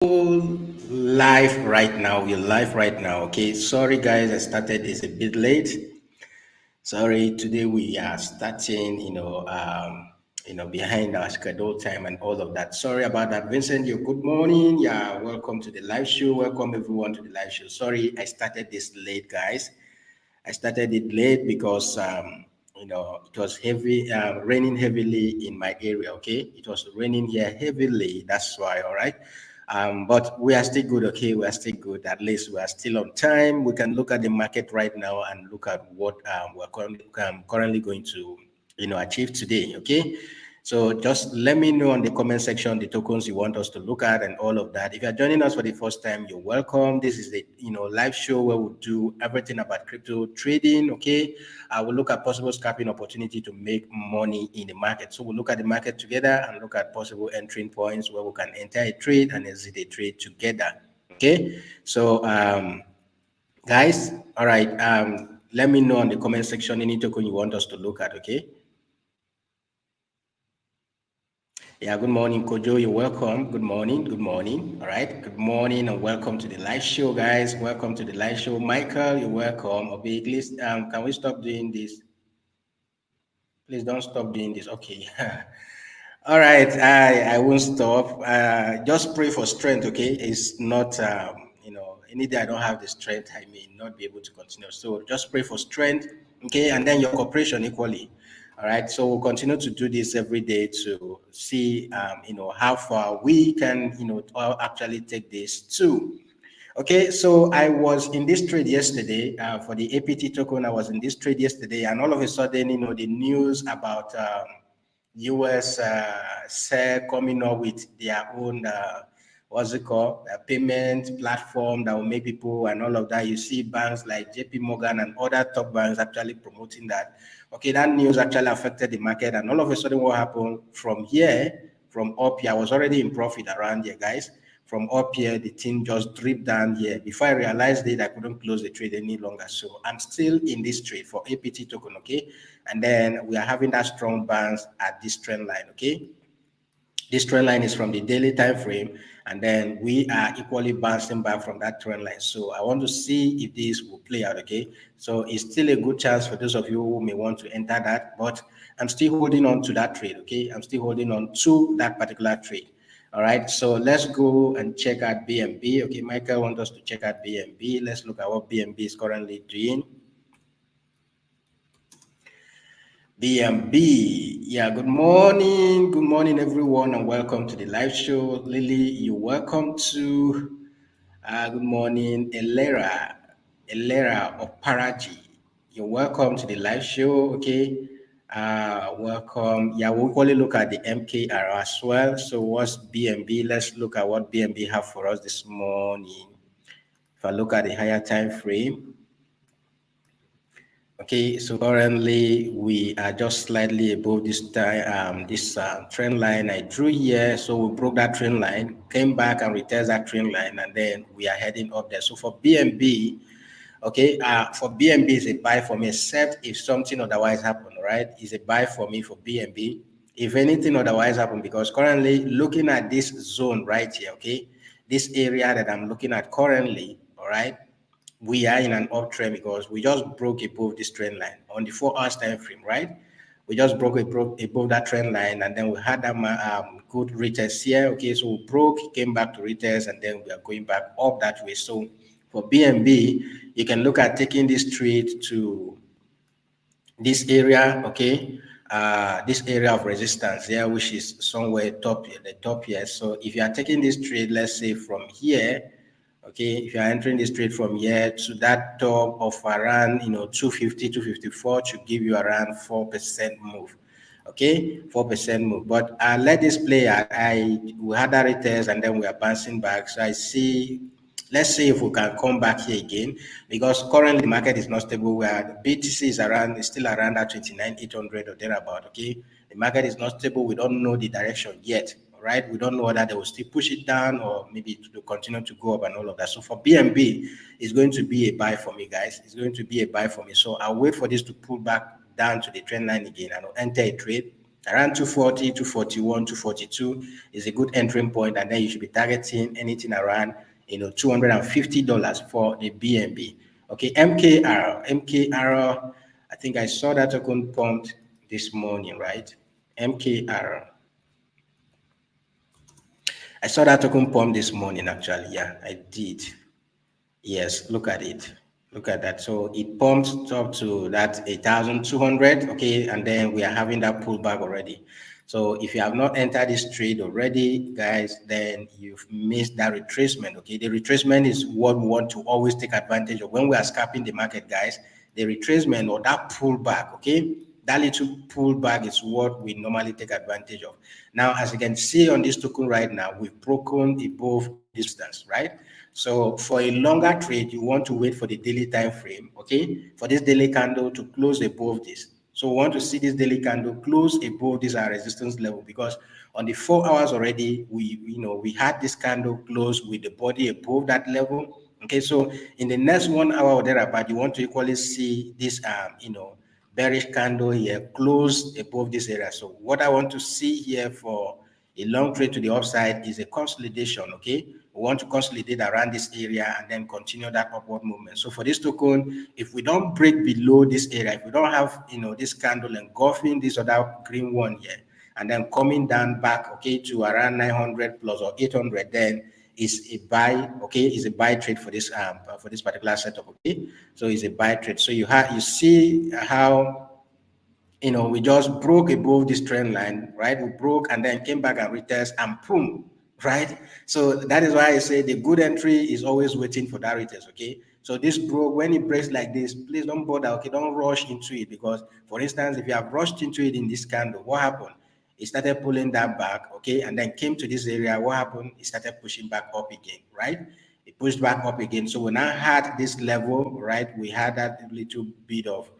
Live right now. We're live right now. Okay. Sorry, guys. I started this a bit late. Sorry. Today we are starting. Behind our schedule time and all of that. Sorry about that, Vincent. You good morning. Yeah. Welcome to the live show. Welcome everyone to the live show. Sorry, I started this late, guys. I started it late because it was heavy, raining heavily in my area. Okay, it was raining here heavily. That's why. All right. But we are still good. Okay, we are still good. At least we are still on time. We can look at the market right now and look at what currently going to achieve today. Okay. So just let me know on the comment section the tokens you want us to look at and all of that. If you're joining us for the first time, you're welcome. This is the live show where we do everything about crypto trading. Okay, I will look at possible scalping opportunity to make money in the market. So we'll look at the market together and look at possible entering points where we can enter a trade and exit a trade together. Okay, so guys, all right. Let me know on the comment section any token you want us to look at. Okay. Yeah, good morning, Kojo. You're welcome. Good morning. Good morning. All right. Good morning and welcome to the live show, guys. Welcome to the live show. Michael, you're welcome. Okay, please, can we stop doing this? Please don't stop doing this. Okay. All right. I won't stop. Just pray for strength, okay? It's not, any day I don't have the strength, I may not be able to continue. So just pray for strength, okay? And then your cooperation equally. All right. So we'll continue to do this every day to see, how far we can, actually take this to. Okay, so I was in this trade yesterday for the APT token. I was in this trade yesterday, and all of a sudden, the news about US SEC coming up with their own what's it called, a payment platform that will make people and all of that. You see banks like JP Morgan and other top banks actually promoting that. Okay, that news actually affected the market, and all of a sudden, what happened from here, from up here, I was already in profit around here, guys. From up here, the thing just dripped down here. Before I realized it, I couldn't close the trade any longer. So I'm still in this trade for APT token, okay? And then we are having that strong bounce at this trend line, okay? This trend line is from the daily time frame, and then we are equally bouncing back from that trend line. So I want to see if this will play out, okay? So it's still a good chance for those of you who may want to enter that, but I'm still holding on to that trade, okay? I'm still holding on to that particular trade. All right, so let's go and check out BNB. Okay, Michael wants us to check out BNB. Let's look at what BNB is currently doing. BNB, yeah, good morning, everyone, and welcome to the live show. Lily, you're welcome to. Good morning, Elera of Paraji. You're welcome to the live show. Okay. Welcome. Yeah, we'll probably look at the MKR as well. So what's BNB? Let's look at what BNB have for us this morning. If I look at the higher time frame, okay, so currently we are just slightly above this time, this trend line I drew here. So we broke that trend line, came back and retest that trend line, and then we are heading up there. So for BNB, okay, for BNB is a buy for me, except if something otherwise happen, right? It's a buy for me for BNB. If anything otherwise happen, because currently looking at this zone right here, okay, this area that I'm looking at currently, all right, we are in an uptrend because we just broke above this trend line on the 4 hours time frame, right? We just broke above that trend line, and then we had that good retest here. Okay, so we broke, came back to retest, and then we are going back up that way. So for BNB, you can look at taking this trade to this area, okay, this area of resistance here, which is somewhere top, the top here. So if you are taking this trade, let's say from here, okay, if you are entering this trade from here to that top of around 250, 254, should give you around 4% move. Okay, 4% move. But let this play out. We had that retest and then we are bouncing back. So I see, let's see if we can come back here again, because currently the market is not stable. Where BTC is still around that 29,800 or thereabout. Okay, the market is not stable. We don't know the direction yet. Right, we don't know whether they will still push it down or maybe to continue to go up and all of that. So for BNB, it's going to be a buy for me, guys. It's going to be a buy for me. So I'll wait for this to pull back down to the trend line again and I'll enter a trade. Around 240, 241, 242 is a good entering point, and then you should be targeting anything around $250 for a BNB. Okay, MKR, I think I saw that token pumped this morning, right? MKR. I saw that token pump this morning actually. Yeah, I did. Yes, look at it. Look at that. So it pumped up to that 8,200. Okay, and then we are having that pullback already. So if you have not entered this trade already, guys, then you've missed that retracement. Okay, the retracement is what we want to always take advantage of when we are scalping the market, guys. The retracement or that pullback, okay, that little pullback is what we normally take advantage of. Now, as you can see on this token right now, we've broken above this distance, right? So for a longer trade, you want to wait for the daily time frame, okay, for this daily candle to close above this. So we want to see this daily candle close above this our resistance level, because on the 4 hours already, we had this candle close with the body above that level. Okay, so in the next 1 hour or thereabout, you want to equally see this bearish candle here close above this area. So what I want to see here for a long trade to the upside is a consolidation. Okay, we want to consolidate around this area and then continue that upward movement. So for this token, if we don't break below this area, if we don't have this candle engulfing this other green one here and then coming down back, okay, to around 900 plus or 800, then is a buy. Okay, is a buy trade for this particular setup. Okay, so it's a buy trade. So you see how we just broke above this trend line, right? We broke and then came back and retest and boom, right? So that is why I say the good entry is always waiting for that retest, okay? So this broke, when it breaks like this, please don't bother, okay? Don't rush into it, because, for instance, if you have rushed into it in this candle, what happened? It started pulling that back, okay? And then came to this area, what happened? It started pushing back up again, right? It pushed back up again. So we now had this level, right? We had that little bit of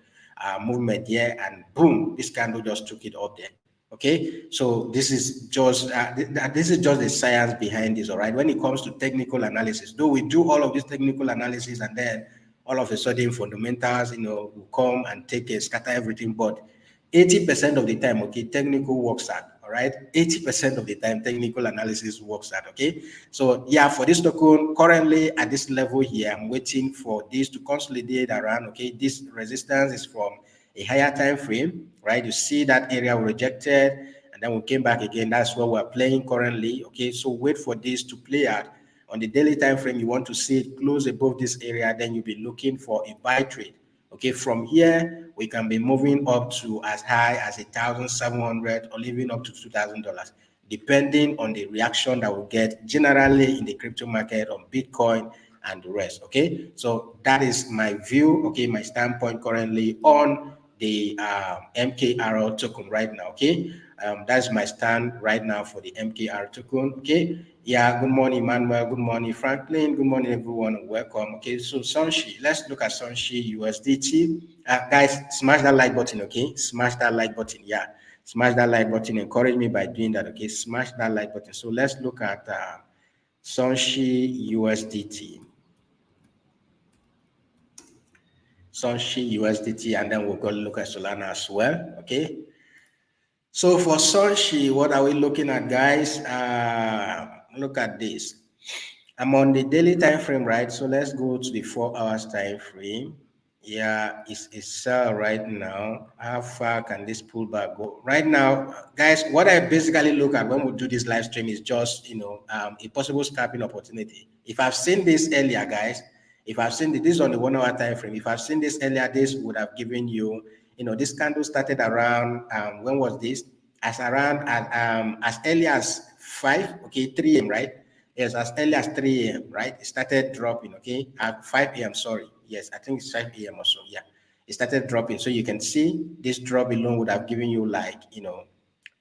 movement here, and boom, this candle just took it up there. Okay, so this is just the science behind this. All right, when it comes to technical analysis, though we do all of this technical analysis, and then all of a sudden fundamentals, will come and take a scatter everything, but 80% of the time, okay, technical works out. All right, 80% of the time, technical analysis works out. Okay, so yeah, for this token, currently at this level here, I'm waiting for this to consolidate around. Okay, this resistance is from a higher time frame, right? You see that area we rejected, and then we came back again. That's what we're playing currently. Okay, so wait for this to play out. On the daily time frame, you want to see it close above this area, then you'll be looking for a buy trade. Okay, from here, we can be moving up to as high as 1,700 or even up to $2,000, depending on the reaction that we get generally in the crypto market on Bitcoin and the rest. Okay, so that is my view, okay, my standpoint currently on the MKR token right now. Okay, that's my stand right now for the MKR token. Okay, yeah, good morning, Manuel. Good morning, Franklin. Good morning, everyone, and welcome. Okay, so Sunshi, let's look at Sunshi USDT. Guys, smash that like button. Okay, smash that like button. Yeah, smash that like button. Encourage me by doing that. Okay, smash that like button. So let's look at Sunshi USDT. Sunshi USDT, and then we'll go look at Solana as well. Okay. So for Sunshi, what are we looking at, guys? Look at this. I'm on the daily time frame, right? So let's go to the 4 hours time frame. Yeah, it's a sell right now. How far can this pullback go? Right now, guys, what I basically look at when we do this live stream is just a possible scalping opportunity. If I've seen this earlier, guys, if I've seen this on the 1 hour time frame, if I've seen this earlier, this would have given you, this candle started around when was this? As early as 3 a.m., right? Yes, as early as 3 a.m., right? It started dropping, okay? At 5 a.m., sorry. Yes, I think it's 5 a.m. or so. Yeah. It started dropping. So you can see this drop alone would have given you over 3%.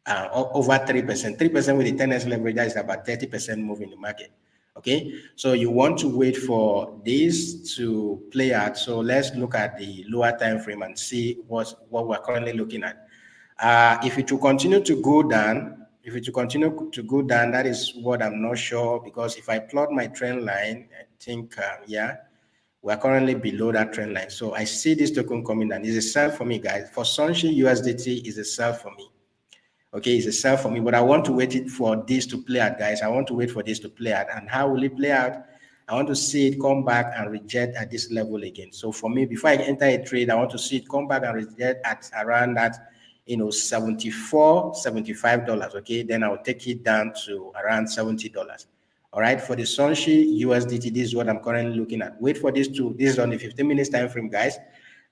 3% with the 10x leverage, that is about 30% move in the market. Okay, so you want to wait for this to play out. So let's look at the lower time frame and see what we're currently looking at. If it will continue to go down, that is what I'm not sure, because if I plot my trend line, I think, we're currently below that trend line. So I see this token coming down. It's a sell for me, guys. For Sunshi USDT, is a sell for me. Okay, it's a sell for me, but I want to wait it for this to play out, guys. I want to wait for this to play out. And how will it play out? I want to see it come back and reject at this level again. So for me, before I enter a trade, I want to see it come back and reject at around that, 74, $75. Okay, then I'll take it down to around $70. All right, for the Sunshi USDT, this is what I'm currently looking at. Wait for this to, this is on the 15 minutes time frame, guys.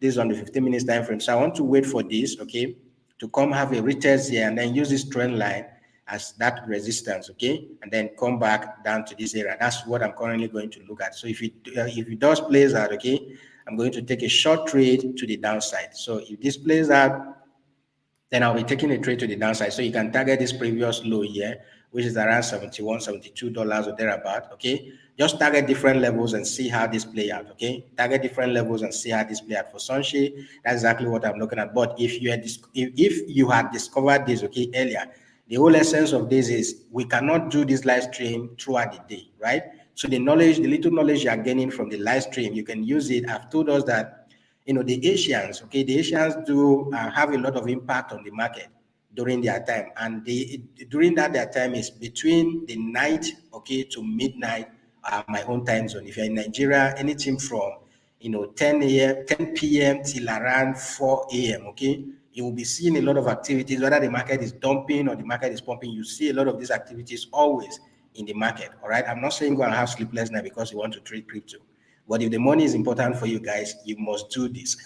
This is on the 15 minutes time frame. So I want to wait for this, okay, to come have a retest here and then use this trend line as that resistance, okay, and then come back down to this area. That's what I'm currently going to look at. So if it does plays out, okay, I'm going to take a short trade to the downside. So if this plays out, then I'll be taking a trade to the downside. So you can target this previous low here, which is around $71, $72 or thereabout, okay? Just target different levels and see how this play out, okay? Target different levels and see how this play out. For Sunshi, that's exactly what I'm looking at. But if you had discovered this, okay, earlier, the whole essence of this is we cannot do this live stream throughout the day, right? So the little knowledge you are gaining from the live stream, you can use it. I've told us that the Asians, okay, the Asians do have a lot of impact on the market during their time. And during their time is between the night, okay, to midnight, my own time zone. If you're in Nigeria, anything from, 10 a.m., 10 p.m. till around 4 a.m., okay, you will be seeing a lot of activities, whether the market is dumping or the market is pumping. You see a lot of these activities always in the market, all right? I'm not saying go and have sleepless night because you want to trade crypto. But if the money is important for you guys, you must do this.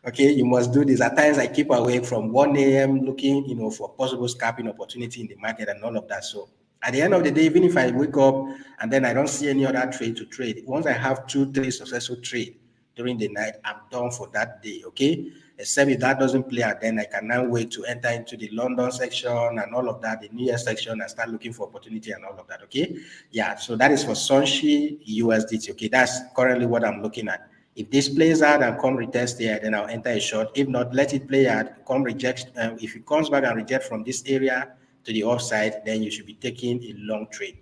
Okay, you must do this. At times I keep awake from 1 a.m. looking, for possible scalping opportunity in the market and all of that. So at the end of the day, even if I wake up and then I don't see any other trade to trade, once I have 2-3 successful trade during the night, I'm done for that day. Okay, except if that doesn't play out, then I can now wait to enter into the London section and all of that, the New Year section, and start looking for opportunity and all of that. Okay, yeah, so that is for Sunshi USDT. Okay, that's currently what I'm looking at. If this plays out and come retest here, then I'll enter a short. If not, let it play out, come reject. If it comes back and reject from this area to the offside, then you should be taking a long trade.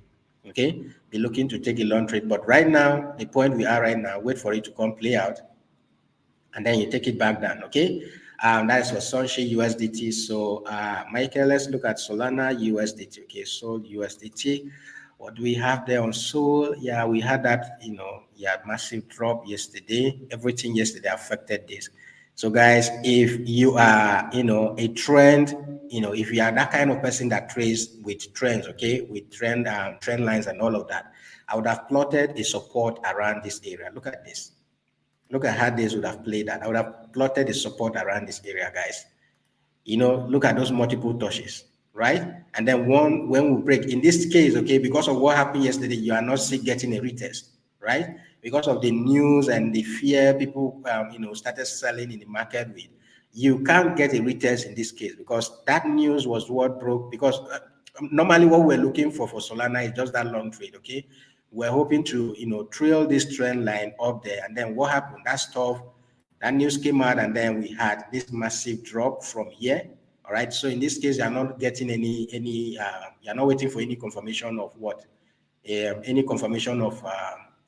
Okay, be looking to take a long trade. But right now, the point we are right now, wait for it to come play out, and then you take it back down. Okay, that is for Sunshi USDT. So Michael, let's look at Solana USDT. Okay, Sol USDT. What do we have there on Sol? Yeah, we had that, massive drop yesterday. Everything yesterday affected this. So guys, if you are, a trend, if you are that kind of person that trades with trends, okay, with trend lines and all of that, I would have plotted a support around this area. Look at this. Look at how this would have played out. I would have plotted the support around this area, guys. Look at those multiple touches, right? And then when we break, in this case, okay, because of what happened yesterday, you are not still getting a retest, right? Because of the news and the fear people, started selling in the market with, you can't get a retest in this case because that news was what broke. Because normally what we're looking for Solana is just that long trade, okay? We're hoping to, trail this trend line up there. And then what happened? That news came out, and then we had this massive drop from here. All right. So in this case, you're not getting you're not waiting for any confirmation of what, any confirmation of,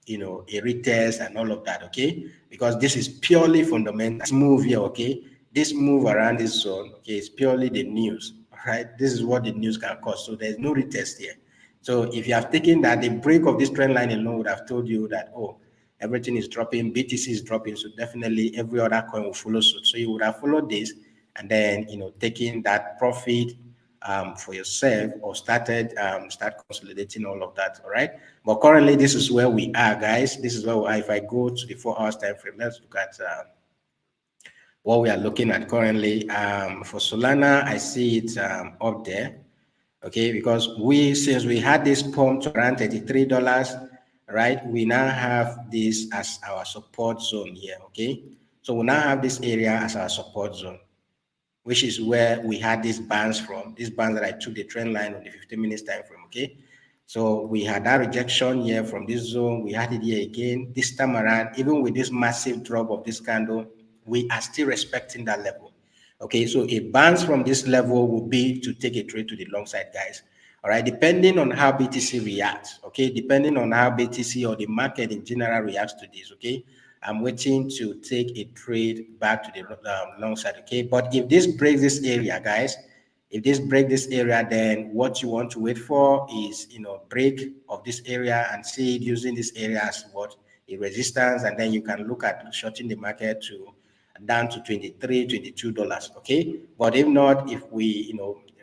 a retest and all of that. Okay, because this is purely fundamental. This move here, okay, this move around this zone, okay, it's purely the news. All right, this is what the news can cause. So there's no retest here. So if you have taken that, the break of this trend line alone would have told you that, oh, everything is dropping, BTC is dropping, so definitely every other coin will follow suit. So you would have followed this and then, taking that profit for yourself, or start consolidating all of that. All right. But currently, this is where we are, guys. This is where we are. If I go to the 4 hours time frame, let's look at what we are looking at currently. For Solana, I see it up there. Okay, because since we had this pump to around $33, right, we now have this as our support zone here. Okay, so we now have this area as our support zone, which is where we had these bands from, these bands that I took the trend line on the 15 minutes time frame. Okay, so we had that rejection here from this zone. We had it here again. This time around, even with this massive drop of this candle, we are still respecting that level. Okay, so a bounce from this level will be to take a trade to the long side, guys. All right, depending on how BTC reacts. Okay, depending on how BTC or the market in general reacts to this. Okay, I'm waiting to take a trade back to the long side. Okay, but if this breaks this area, guys, If this break this area, then what you want to wait for is, break of this area and see it using this area as what a resistance, and then you can look at shorting the market to down to 23, $22. Okay, but if not, if we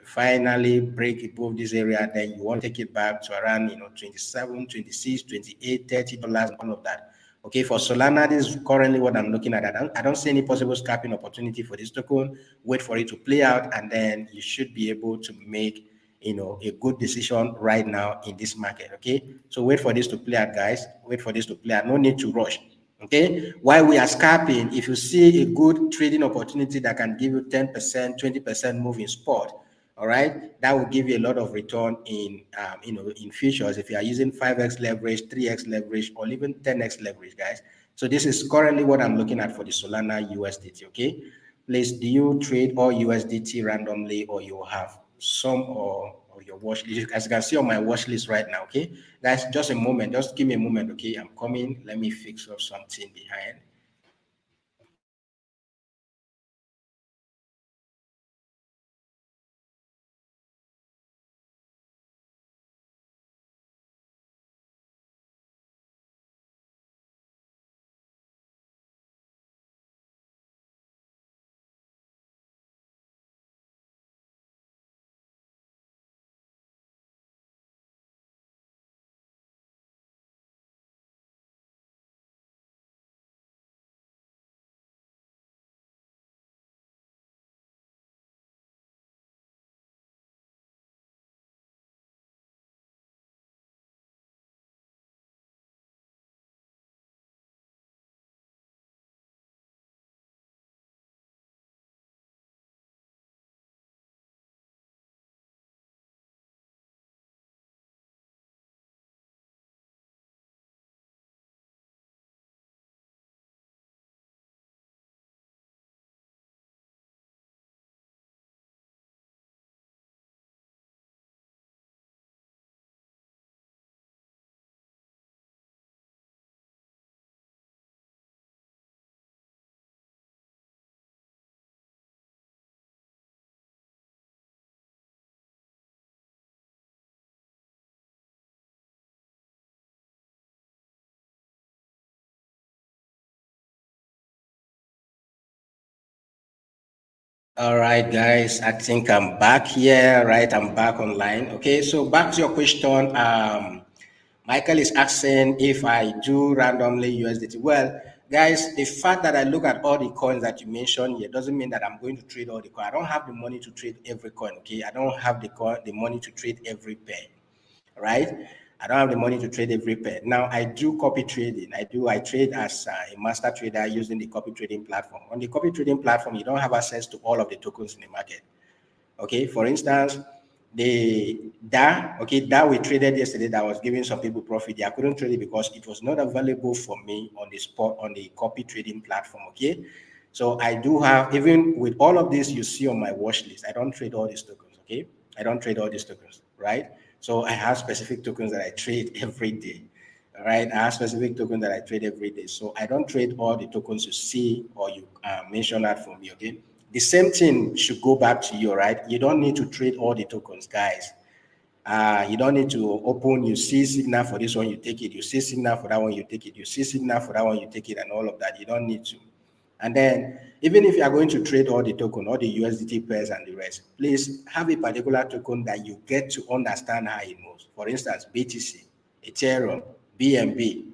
finally break above this area, then you want to take it back to around 27, 26, 28, $30, all of that. Okay, for Solana, this is currently what I'm looking at. I don't see any possible scalping opportunity for this token. Wait for it to play out, and then you should be able to make a good decision right now in this market. Okay, so wait for this to play out, guys. Wait for this to play out. No need to rush. Okay, while we are scalping, if you see a good trading opportunity that can give you 10%, 20% move in spot, all right, that will give you a lot of return in in futures if you are using 5x leverage, 3x leverage, or even 10x leverage, guys. So this is currently what I'm looking at for the Solana USDT. Okay, please, do you trade all USDT randomly, or you have some or your watch list? As you can see on my watch list right now. Okay, guys, just a moment, just give me a moment. Okay, I'm coming. Let me fix up something behind. All right, guys, I think I'm back here, right? I'm back online. Okay, so back to your question. Michael is asking if I do randomly USDT. Well, guys, the fact that I look at all the coins that you mentioned here doesn't mean that I'm going to trade all the coin. I don't have the money to trade every coin. Okay, I don't have the money to trade every pair, right? I don't have the money to trade every pair. Now I do copy trading. I trade as a master trader using the copy trading platform. On the copy trading platform, you don't have access to all of the tokens in the market. Okay, for instance, that we traded yesterday that was giving some people profit. I couldn't trade it because it was not available for me on the spot on the copy trading platform. Okay, so I do have, even with all of this you see on my watch list, I don't trade all these tokens. Okay, I don't trade all these tokens, right? So I have specific tokens that I trade every day. All right, I have specific tokens that I trade every day. So I don't trade all the tokens you see or you mention that for me. Okay, the same thing should go back to you, right? You don't need to trade all the tokens, guys. You don't need to open, you see signal for this one, you take it. You see signal for that one, you take it. You see signal for that one, you take it, and all of that. You don't need to. And then, even if you are going to trade all the token, all the USDT pairs and the rest, please have a particular token that you get to understand how it moves. For instance, BTC, Ethereum, BNB,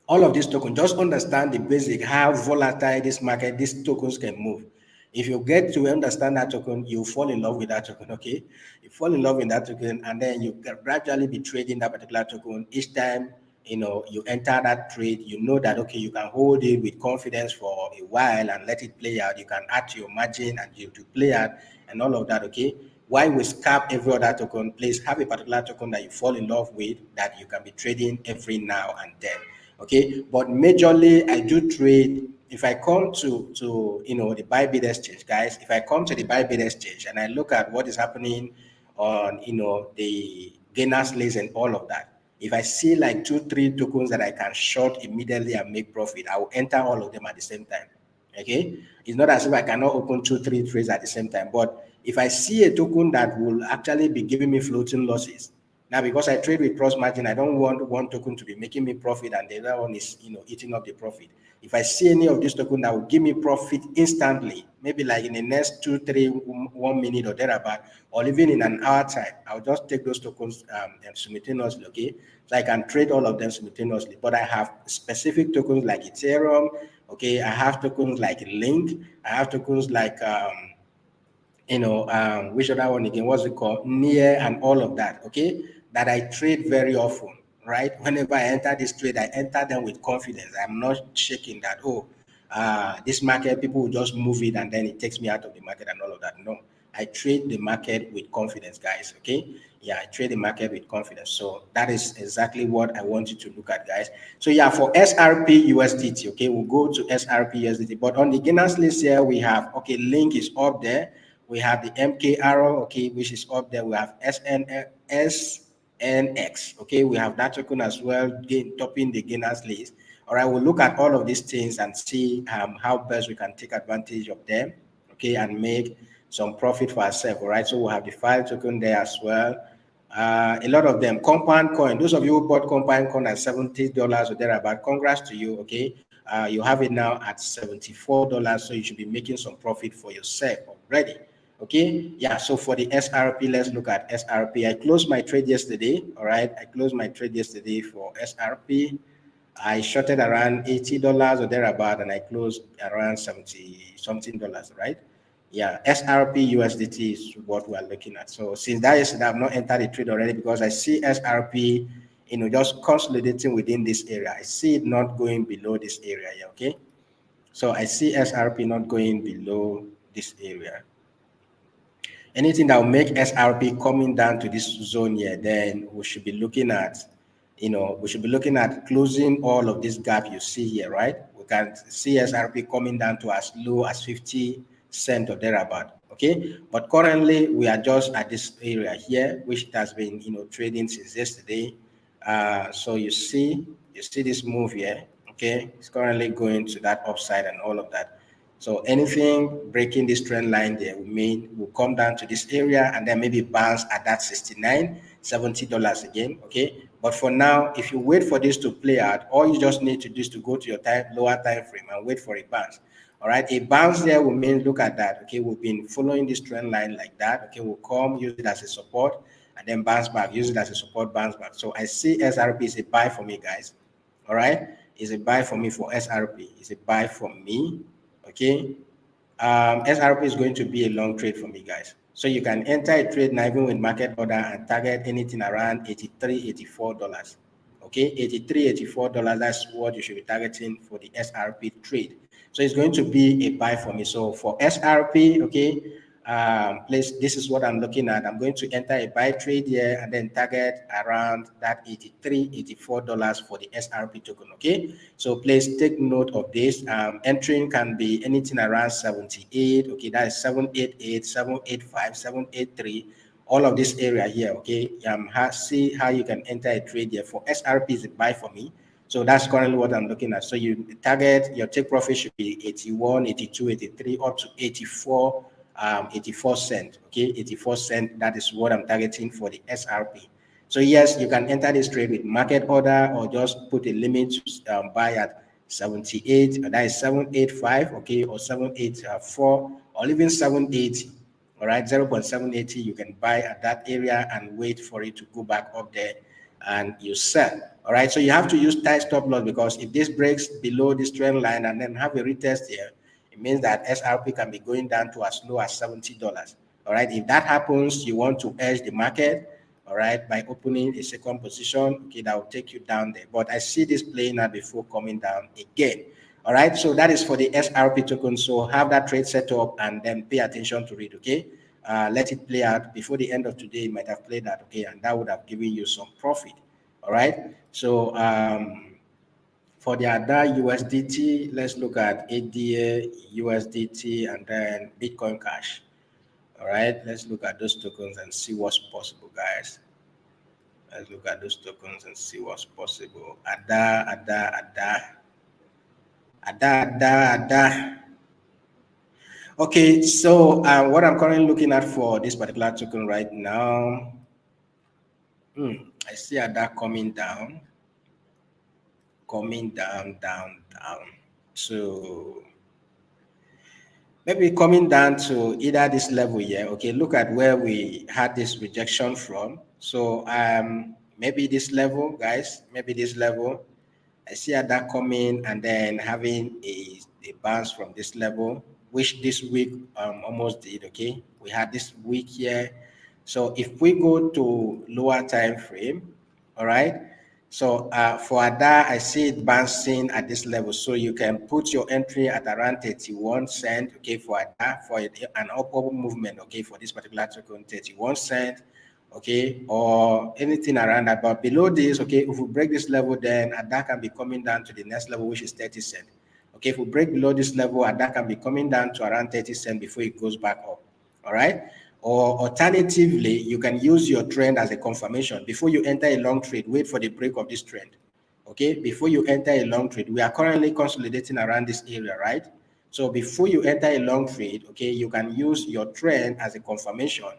all of these tokens, just understand the basic, how volatile this market, these tokens can move. If you get to understand that token, you fall in love with that token, okay? You fall in love with that token, and then you can gradually be trading that particular token. Each time, you enter that trade, you know that, okay, you can hold it with confidence for a while and let it play out. You can add to your margin and you to play out and all of that, okay? Why we scalp every other token, please have a particular token that you fall in love with that you can be trading every now and then. Okay, but majorly I do trade. If I come to the Bybit exchange, guys, if I come to the Bybit exchange and I look at what is happening on the gainers list and all of that, if I see like 2 3 tokens that I can short immediately and make profit, I will enter all of them at the same time. Okay, it's not as if I cannot open 2 3 trades at the same time, but If I see a token that will actually be giving me floating losses, now because I trade with cross margin, I don't want one token to be making me profit and the other one is eating up the profit. If I see any of this token that will give me profit instantly, maybe like in the next 2, 3, 1 minute or thereabout, or even in an hour time, I'll just take those tokens simultaneously, okay? So I can trade all of them simultaneously. But I have specific tokens like Ethereum, okay? I have tokens like Link, I have tokens like which other one again? What's it called? Near and all of that, okay? That I trade very often, right? Whenever I enter this trade, I enter them with confidence. I'm not shaking that, this market, people will just move it and then it takes me out of the market and all of that. No, I trade the market with confidence, guys, okay? Yeah, I trade the market with confidence. So that is exactly what I want you to look at, guys. So yeah, for SRP USDT, okay, we'll go to SRP USDT. But on the beginners list here, we have, okay, Link is up there. We have the MKR, okay, which is up there. We have SNX, okay. We have that token as well, topping the gainers list. All right, we'll look at all of these things and see how best we can take advantage of them, okay, and make some profit for ourselves. All right, so we'll have the file token there as well. A lot of them, compound coin. Those of you who bought compound coin at $70 or thereabout, congrats to you, okay. You have it now at $74, so you should be making some profit for yourself already. Okay, yeah, so for the SRP, let's look at SRP. I closed my trade yesterday, all right? I closed my trade yesterday for SRP. I shorted around $80 or thereabout, and I closed around 70 something dollars, right? Yeah, SRP USDT is what we are looking at. So since that yesterday, I've not entered the trade already because I see SRP, just consolidating within this area. I see it not going below this area, yeah, okay? So I see SRP not going below this area. Anything that will make SRP coming down to this zone here, then we should be looking at, we should be looking at closing all of this gap you see here, right? We can see SRP coming down to as low as 50 cents or thereabout, okay? But currently we are just at this area here, which has been, trading since yesterday. So you see this move here, okay? It's currently going to that upside and all of that. So anything breaking this trend line there will come down to this area and then maybe bounce at that $69, $70 again, okay? But for now, if you wait for this to play out, all you just need to do is to go to your lower time frame and wait for a bounce. All right, a bounce there will mean, look at that, okay? We've been following this trend line like that, okay? We'll come, use it as a support, and then bounce back, use it as a support, bounce back. So I see SRP is a buy for me, guys. All right, it's a buy for me for SRP. It's a buy for me. Okay, SRP is going to be a long trade for me, guys. So you can enter a trade now even with market order and target anything around $83, $84. Okay, $83, $84, that's what you should be targeting for the SRP trade. So it's going to be a buy for me. So for SRP, okay, this is what I'm looking at. I'm going to enter a buy trade here and then target around that $83, $84 for the SRP token, okay? So please take note of this. Entering can be anything around 78, okay? That is 788, 785, 783, all of this area here, okay? See how you can enter a trade here. For SRP is a buy for me. So that's currently what I'm looking at. So you target, your take profit should be 81, 82, 83, up to 84, 84 cents, okay? 84 cents, that is what I'm targeting for the SRP. So yes, you can enter this trade with market order or just put a limit to buy at 78, that is 785, okay, or 784, or even 780. All right, 0.780, you can buy at that area and wait for it to go back up there and you sell. All right, so you have to use tight stop loss because if this breaks below this trend line and then have a retest here, it means that SRP can be going down to as low as $70. All right, if that happens, you want to edge the market, all right, by opening a second position, okay, that will take you down there. But I see this playing out before coming down again. All right, so that is for the SRP token. So have that trade set up and then pay attention to it, okay? Let it play out before the end of today. It might have played out, okay, and that would have given you some profit. All right, so for the ADA USDT, let's look at ADA USDT and then Bitcoin Cash. All right, let's look at those tokens and see what's possible, guys. Let's look at those tokens and see what's possible. ADA. Okay, so what I'm currently looking at for this particular token right now, I see that coming down. So maybe coming down to either this level here. Okay, look at where we had this rejection from. So maybe this level, guys, maybe this level. I see that coming and then having a bounce from this level, which this week almost did. Okay, we had this week here. So if we go to lower time frame, all right. So for that, I see it bouncing at this level. So you can put your entry at around 31 cent. Okay, for that, for an upward movement. Okay, for this particular token, 31 cent. Okay, or anything around that. But below this, okay, if we break this level, then that can be coming down to the next level, which is 30 cent. Okay, if we break below this level, that can be coming down to around 30 cent before it goes back up. All right. Or alternatively, you can use your trend as a confirmation. Before you enter a long trade, wait for the break of this trend. Okay, before you enter a long trade, we are currently consolidating around this area, right? So before you enter a long trade, okay, you can use your trend as a confirmation.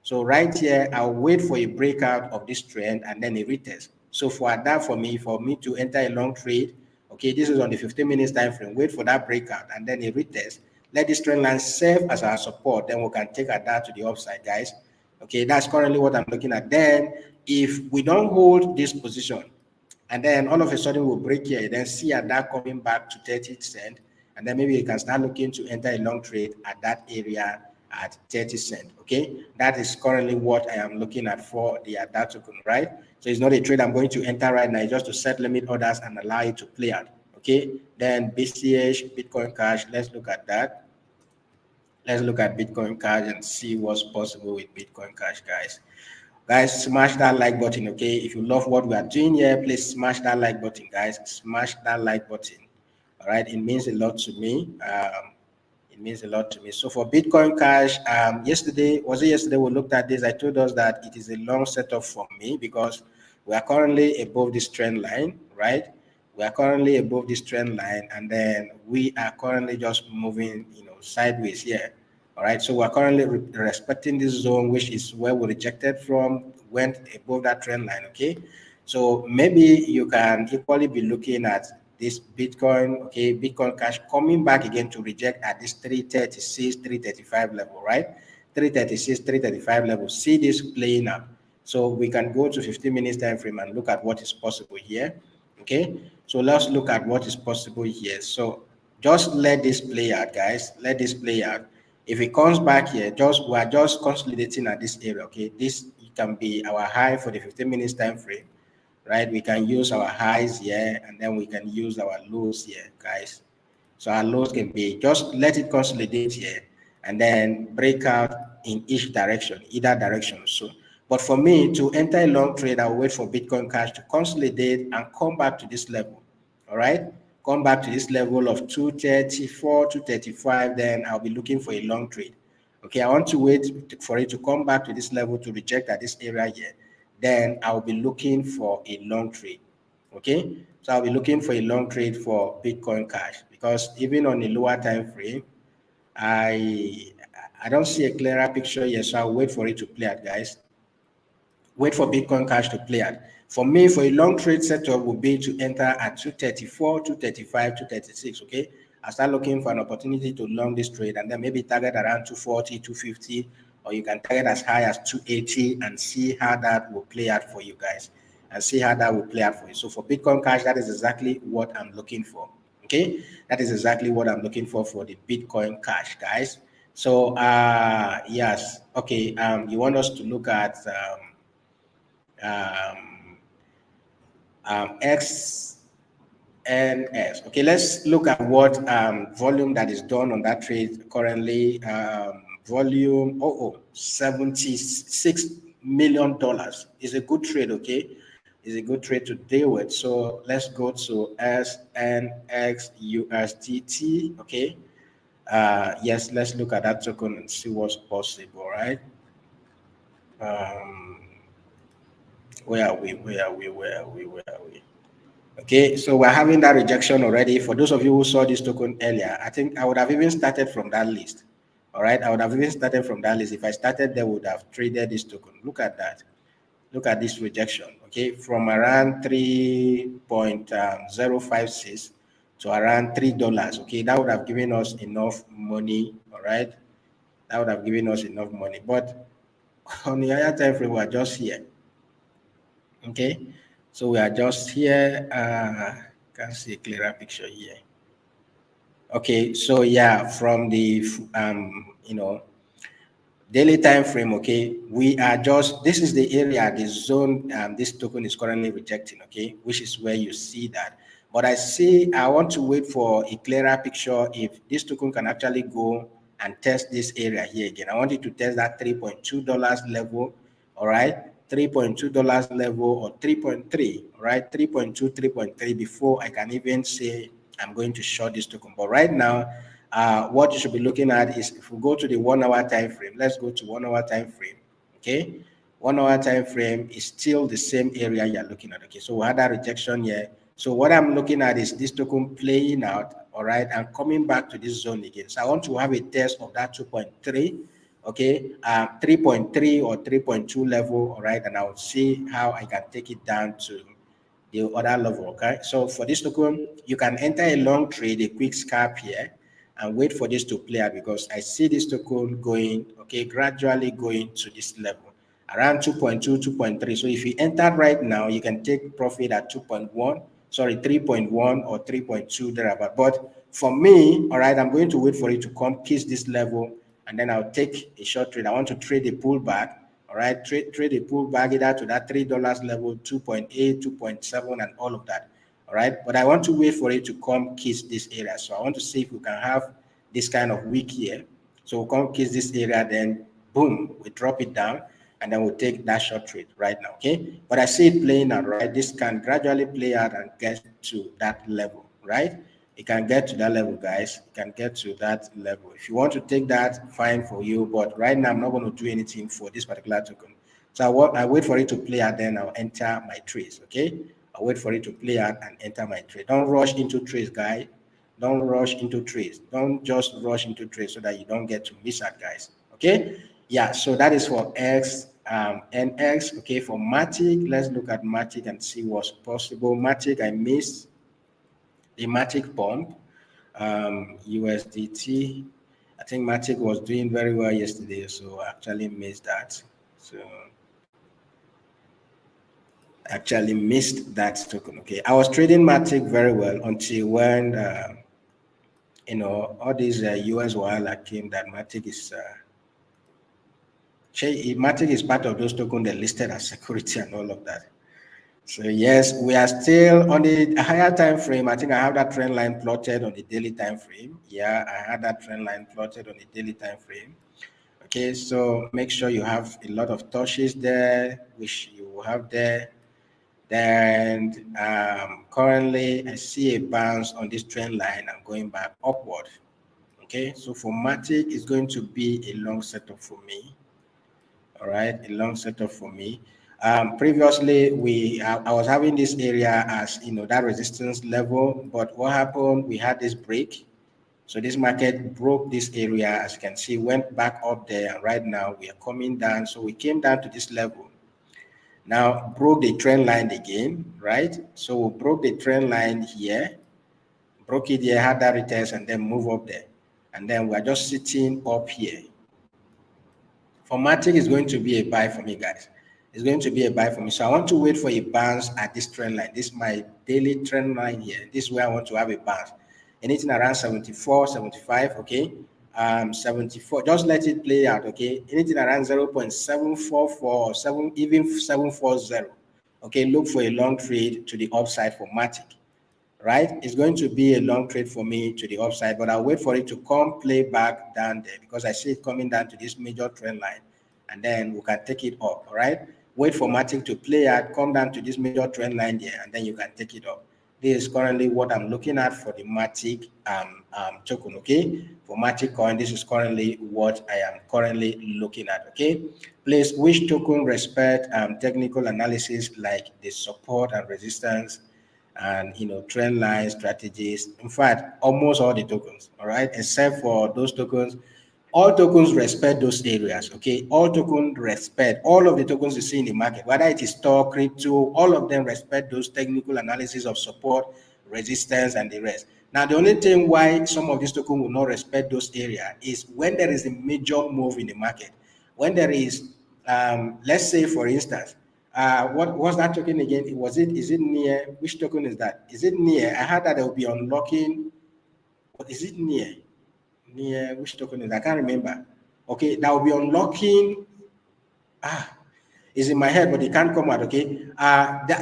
So right here, I'll wait for a breakout of this trend and then a retest. So for that, for me to enter a long trade, okay, this is on the 15 minutes time frame. Wait for that breakout and then a retest. Let this trend line serve as our support. Then we can take that to the upside, guys. Okay, that's currently what I'm looking at. Then if we don't hold this position, and then all of a sudden we'll break here, then see that coming back to 30 cent, and then maybe you can start looking to enter a long trade at that area at 30 cent. Okay, that is currently what I am looking at for the that token, right? So it's not a trade I'm going to enter right now, it's just to set limit orders and allow it to play out. Okay, then BCH, Bitcoin Cash, let's look at that. Let's look at Bitcoin Cash and see what's possible with Bitcoin Cash, guys. Guys, smash that like button, okay? If you love what we are doing here, please smash that like button, guys. Smash that like button. All right, it means a lot to me. It means a lot to me. So for Bitcoin Cash, yesterday, was it yesterday we looked at this? I told us that it is a long setup for me because we are currently above this trend line, right? We are currently above this trend line, and then we are currently just moving, sideways here. All right, so we're currently respecting this zone, which is where we rejected from, went above that trend line. Okay, so maybe you can equally be looking at this Bitcoin, okay, Bitcoin Cash coming back again to reject at this 336, 335 level, right? 336, 335 level. See this playing out. So we can go to 15 minutes time frame and look at what is possible here. Okay, so let's look at what is possible here. So just let this play out, guys. Let this play out. If it comes back here, we are just consolidating at this area. Okay, this can be our high for the 15 minutes time frame, right? We can use our highs here and then we can use our lows here, guys. So our lows can be, just let it consolidate here and then break out in each direction, either direction. So, but for me to enter a long trade, I'll wait for Bitcoin Cash to consolidate and come back to this level. All right, come back to this level of 234, 235, then I'll be looking for a long trade. Okay, I want to wait for it to come back to this level to reject at this area here. Then I'll be looking for a long trade. Okay, so I'll be looking for a long trade for Bitcoin Cash because even on a lower time frame, I don't see a clearer picture here. So I'll wait for it to play out, guys. Wait for Bitcoin Cash to play out. For me, for a long trade setup would be to enter at 234, 235, 236. Okay, I start looking for an opportunity to long this trade and then maybe target around 240, 250, or you can target as high as 280 and see how that will play out for you guys and see how that will play out for you. So for Bitcoin Cash, that is exactly what I'm looking for. Okay, that is exactly what I'm looking for the Bitcoin Cash, guys. So yes, okay. You want us to look at um, XNS. Okay, let's look at what volume that is done on that trade currently. Volume, $76 million is a good trade, okay? Is a good trade to deal with. So let's go to SNXUSDT, okay? Yes, let's look at that token and see what's possible, right? Where are we? Okay, so we're having that rejection already. For those of you who saw this token earlier, I think I would have even started from that list. All right, I would have even started from that list. If I started there, would have traded this token. Look at that. Look at this rejection. Okay, from around 3.056 to around $3. Okay, that would have given us enough money. All right, that would have given us enough money. But on the higher time frame, we are just here. Okay, so we are just here. Can see a clearer picture here. Okay, so yeah, from the daily time frame, okay, we are just, this is the area, the zone this token is currently rejecting, okay, which is where you see that. But I want to wait for a clearer picture if this token can actually go and test this area here again. I want it to test that $3.2 level, all right, $3.2 level, or 3.3, all right, 3.2, 3.3, before I can even say I'm going to short this token. But right now, what you should be looking at is, if we go to the 1 hour time frame, let's go to 1 hour time frame. Okay, 1 hour time frame is still the same area you're looking at. Okay, so we had that rejection here. So what I'm looking at is this token playing out, all right, and coming back to this zone again. So I want to have a test of that 2.3, okay, 3.3 or 3.2 level, all right, and I'll see how I can take it down to the other level. Okay, so for this token, you can enter a long trade, a quick scalp here, and wait for this to play out, because I see this token going, okay, gradually going to this level around 2.2, 2.3. So if you enter right now, you can take profit at 2.1, sorry, 3.1 or 3.2 thereabout. But for me, all right, I'm going to wait for it to come kiss this level, and then I'll take a short trade. I want to trade a pullback. All right, trade a pullback either to that $3 level, 2.8, 2.7, and all of that. All right, but I want to wait for it to come kiss this area. So I want to see if we can have this kind of week here. So we'll come kiss this area, then boom, we drop it down, and then we'll take that short trade right now. Okay, but I see it playing out, right? This can gradually play out and get to that level, right? It can get to that level, guys. It can get to that level. If you want to take that, fine for you. But right now, I'm not going to do anything for this particular token. So I wait for it to play out, then I'll enter my trades. Okay, I'll wait for it to play out and enter my trade. Don't rush into trades, guys. Don't rush into trades. Don't just rush into trades so that you don't get to miss out, guys. Okay, yeah. So that is for X. NX. Okay, for Matic, let's look at Matic and see what's possible. Matic, I missed the Matic pump, USDT. I think Matic was doing very well yesterday, so I actually missed that. So actually missed that token. Okay, I was trading Matic very well until when all these US wire came that Matic is. Matic is part of those tokens that listed as security and all of that. So yes, we are still on the higher time frame. I think I have that trend line plotted on the daily time frame. Yeah, I had that trend line plotted on the daily time frame. Okay, so make sure you have a lot of touches there, which you will have there. Then currently I see a bounce on this trend line. I'm going back upward. Okay, so for Matic, it's going to be a long setup for me. All right, a long setup for me. Previously, I was having this area as that resistance level, but what happened? We had this break. So this market broke this area, as you can see, went back up there, and right now we are coming down. So we came down to this level. Now broke the trend line again, right? So we broke the trend line here, broke it here, had that retest, and then move up there. And then we're just sitting up here. For Matic is going to be a buy for me, guys. It's going to be a buy for me. So I want to wait for a bounce at this trend line. This is my daily trend line here. This is where I want to have a bounce. Anything around 74, 75, okay? 74, just let it play out, okay? Anything around 0.744 or 7, even 740, okay? Look for a long trade to the upside for Matic, right? It's going to be a long trade for me to the upside, but I'll wait for it to come play back down there because I see it coming down to this major trend line, and then we can take it up, all right? Wait for Matic to play out, come down to this major trend line there, and then you can take it up. This is currently what I'm looking at for the Matic token, okay? For Matic coin, this is currently what I am currently looking at, okay? Please, which token respect technical analysis like the support and resistance and trend line strategies. In fact, almost all the tokens, all right, except for those tokens All tokens respect those areas, okay? All tokens respect all of the tokens you see in the market, whether it is stock, crypto, all of them respect those technical analysis of support, resistance, and the rest. Now, the only thing why some of these tokens will not respect those areas is when there is a major move in the market. When there is, let's say, for instance, what was that token again? Is it near? Which token is that? Is it near? I heard that they will be unlocking. What is it near? Near which token is? I can't remember. Okay, that will be unlocking. Ah, is in my head, but it can't come out. Okay,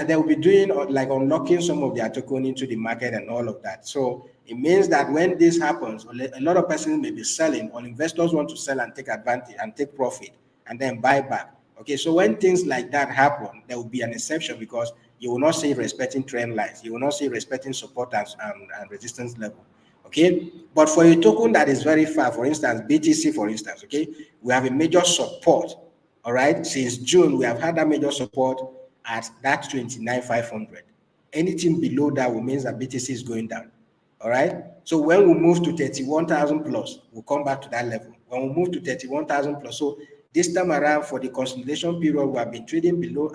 they will be doing like unlocking some of their token into the market and all of that. So it means that when this happens, a lot of persons may be selling, or investors want to sell and take advantage and take profit and then buy back. Okay, so when things like that happen, there will be an exception because you will not see respecting trend lines, you will not see respecting support and resistance level. Okay, but for a token that is very far, for instance, BTC, for instance, okay, we have a major support. All right, since June, we have had that major support at that 29,500. Anything below that will mean that BTC is going down. All right, so when we move to 31,000 plus, we'll come back to that level. When we move to 31,000 plus, so this time around for the consolidation period, we have been trading below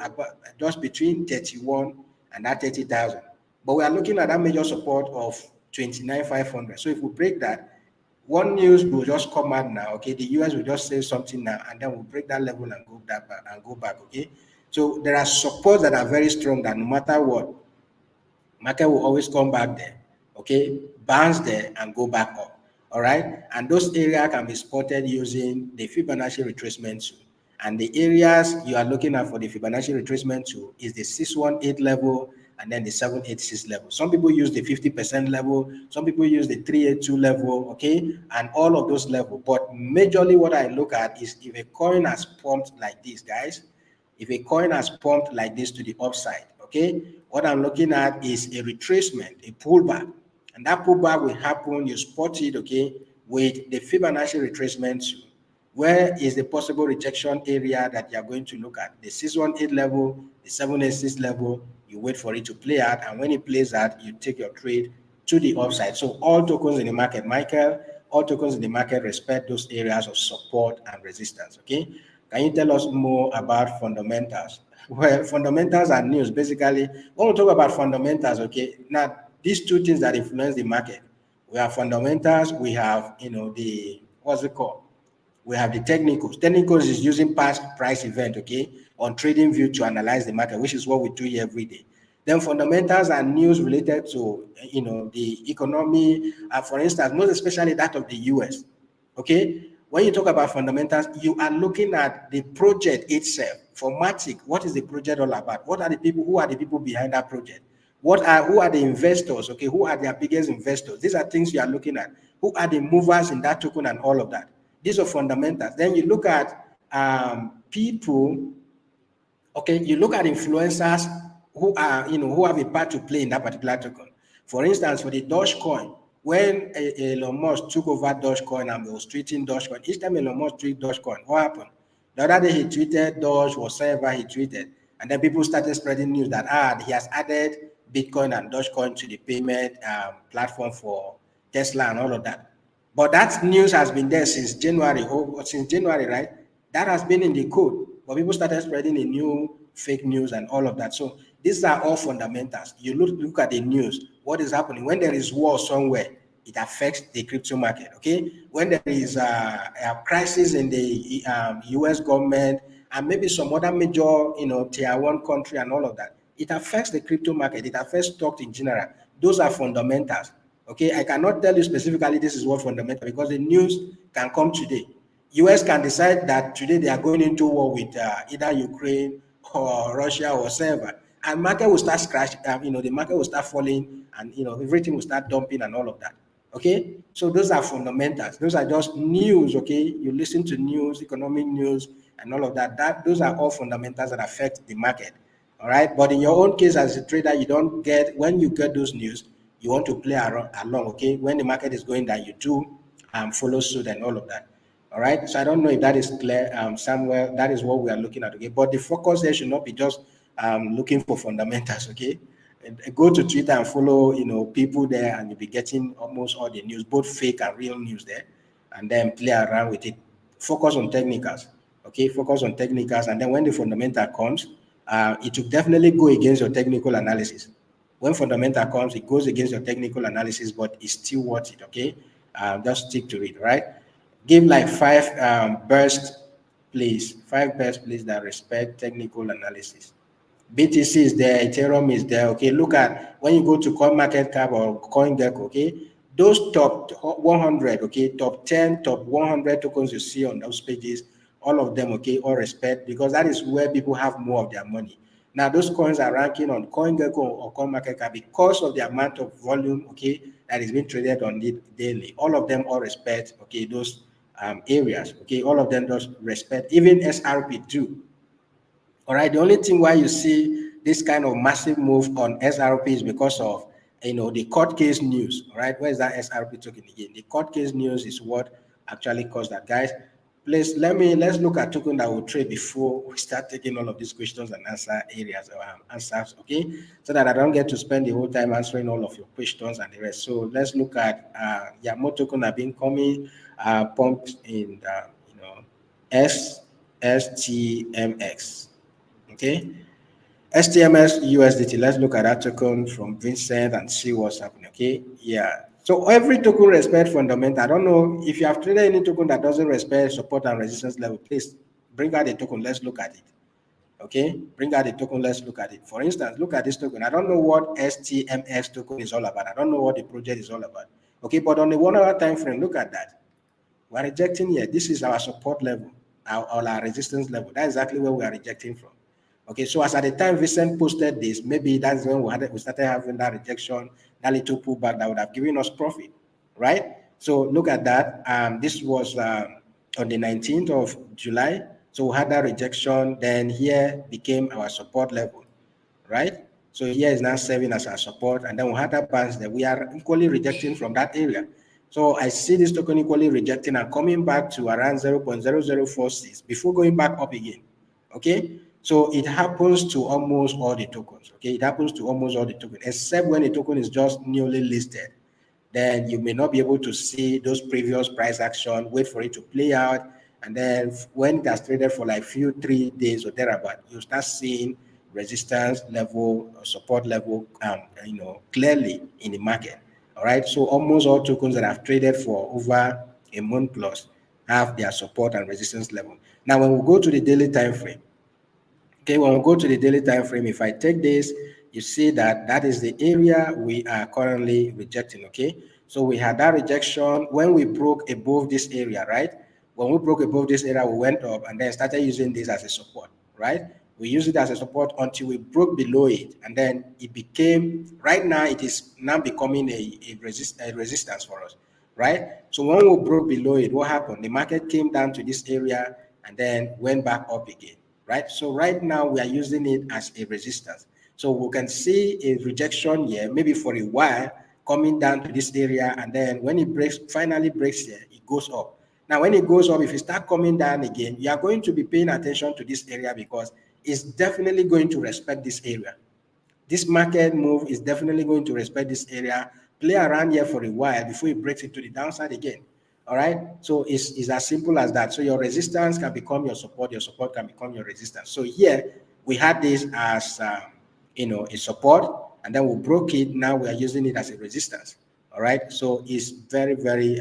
just between 31 and that 30,000. But we are looking at that major support of 29,500. So if we break that, one news will just come out now. Okay, the US will just say something now, and then we'll break that level and go back and go back. Okay, so there are supports that are very strong that no matter what, market will always come back there. Okay, bounce there and go back up. All right, and those areas can be spotted using the Fibonacci retracement tool. And the areas you are looking at for the Fibonacci retracement tool is the 618 level and then the 786 level. Some people use the 50% level, some people use the 382 level, okay, and all of those levels. But majorly what I look at is if a coin has pumped like this, guys, if a coin has pumped like this to the upside, okay, what I'm looking at is a retracement, a pullback. And that pullback will happen, you spot it, okay, with the Fibonacci retracement tool. Where is the possible rejection area that you are going to look at? The 618 level, the 786 level, you wait for it to play out, and when it plays out, you take your trade to the upside. So all tokens in the market, Michael, all tokens in the market respect those areas of support and resistance, okay? Can you tell us more about fundamentals? Well, fundamentals and news, basically, when we talk about fundamentals, okay, now these two things that influence the market, we have fundamentals, we have, the, what's it called? We have the technicals. Technicals is using past price event, okay, on trading view to analyze the market, which is what we do here every day. Then fundamentals and news related to, the economy, for instance, most especially that of the US, okay? When you talk about fundamentals, you are looking at the project itself. For Matic, what is the project all about? What are the people, who are the people behind that project? Who are the investors, okay? Who are their biggest investors? These are things you are looking at. Who are the movers in that token and all of that? These are fundamentals. Then you look at people, okay, you look at influencers who are, who have a part to play in that particular token. For instance, for the Dogecoin, when Elon Musk took over Dogecoin and was tweeting Dogecoin, each time Elon Musk tweeted Dogecoin, what happened? The other day he tweeted Doge, whatever he tweeted, and then people started spreading news that he has added Bitcoin and Dogecoin to the payment platform for Tesla and all of that. But that news has been there since January, right? That has been in the code, but people started spreading a new fake news and all of that. So these are all fundamentals. You look at the news, what is happening when there is war somewhere, it affects the crypto market. Okay, when there is a crisis in the U.S. government and maybe some other major, tier one country and all of that, it affects the crypto market. It affects stocks in general. Those are fundamentals. Okay, I cannot tell you specifically this is what fundamental because the news can come today. US can decide that today they are going into war with either Ukraine or Russia or whatever, and market will start crashing. The market will start falling, and everything will start dumping and all of that. Okay, so those are fundamentals. Those are just news. Okay, you listen to news, economic news, and all of that. Those are all fundamentals that affect the market. All right, but in your own case as a trader, you don't get when you get those news, you want to play along. Okay, when the market is going down, you do follow suit and all of that. All right. So I don't know if that is clear, Samuel. That is what we are looking at. Okay. But the focus there should not be just looking for fundamentals. Okay. Go to Twitter and follow, people there, and you'll be getting almost all the news, both fake and real news there. and then play around with it. Focus on technicals, okay? Focus on technicals, and then when the fundamental comes, it will definitely go against your technical analysis. When fundamental comes, it goes against your technical analysis, but it's still worth it, okay? Just stick to it, right? Give like five best plays, five best plays that respect technical analysis. BTC is there, Ethereum is there. Okay, look at when you go to CoinMarketCap or CoinGecko. Okay, those top 100, okay, top 10, top 100 tokens you see on those pages, all of them, okay, all respect, because that is where people have more of their money. Now, those coins are ranking on CoinGecko or CoinMarketCap because of the amount of volume, okay, that is being traded on it daily. All of them all respect, okay, those areas, okay, all of them does respect, even SRP too. All right. The only thing why you see this kind of massive move on SRP is because of the court case news. All right. Where's that SRP token again? The court case news is what actually caused that, guys. Please let's look at token that will trade before we start taking all of these questions and answers. Okay, so that I don't get to spend the whole time answering all of your questions and the rest. So let's look at more token have been coming pumped in STMX. Okay, STMS USDT. Let's look at that token from Vincent and see what's happening. Okay, yeah. So every token respect fundamental. I don't know if you have traded any token that doesn't respect support and resistance level. Please bring out the token. Let's look at it. Okay, bring out the token. Let's look at it. For instance, look at this token. I don't know what STMX token is all about. I don't know what the project is all about. Okay, but on the 1 hour time frame, look at that. We're rejecting here. This is our support level, our resistance level. That's exactly where we are rejecting from. Okay, so as at the time Vincent posted this, maybe that's when we started having that rejection, that little pullback that would have given us profit, right? So look at that. This was on the 19th of July. So we had that rejection. Then here became our support level, right? So here is now serving as our support, and then we had that bounce that we are equally rejecting from that area. So I see this token equally rejecting and coming back to around 0.0046 before going back up again. Okay, so it happens to almost all the tokens. Okay, it happens to almost all the tokens, except when the token is just newly listed. Then you may not be able to see those previous price action, wait for it to play out. And then when it has traded for like 3 days or thereabout, you start seeing resistance level, support level, clearly in the market. All right. So almost all tokens that have traded for over a month plus have their support and resistance level. Now, when we go to the daily time frame, okay, when we go to the daily time frame, if I take this, you see that that is the area we are currently rejecting. Okay, so we had that rejection when we broke above this area, right? When we broke above this area, we went up and then started using this as a support, right? We use it as a support until we broke below it, and then it became, right now it is now becoming a resistance for us, right? So when we broke below it, what happened? The market came down to this area and then went back up again, right? So right now we are using it as a resistance. So we can see a rejection here, maybe for a while, coming down to this area, and then when it finally breaks here, it goes up. Now, when it goes up, if it start coming down again, you are going to be paying attention to this area because it's definitely going to respect this area. This market move is definitely going to respect this area, play around here for a while before it breaks into the downside again. All right. So it's as simple as that. So your resistance can become your support can become your resistance. So here we had this as a support, and then we broke it. Now we are using it as a resistance. All right. So it's very, very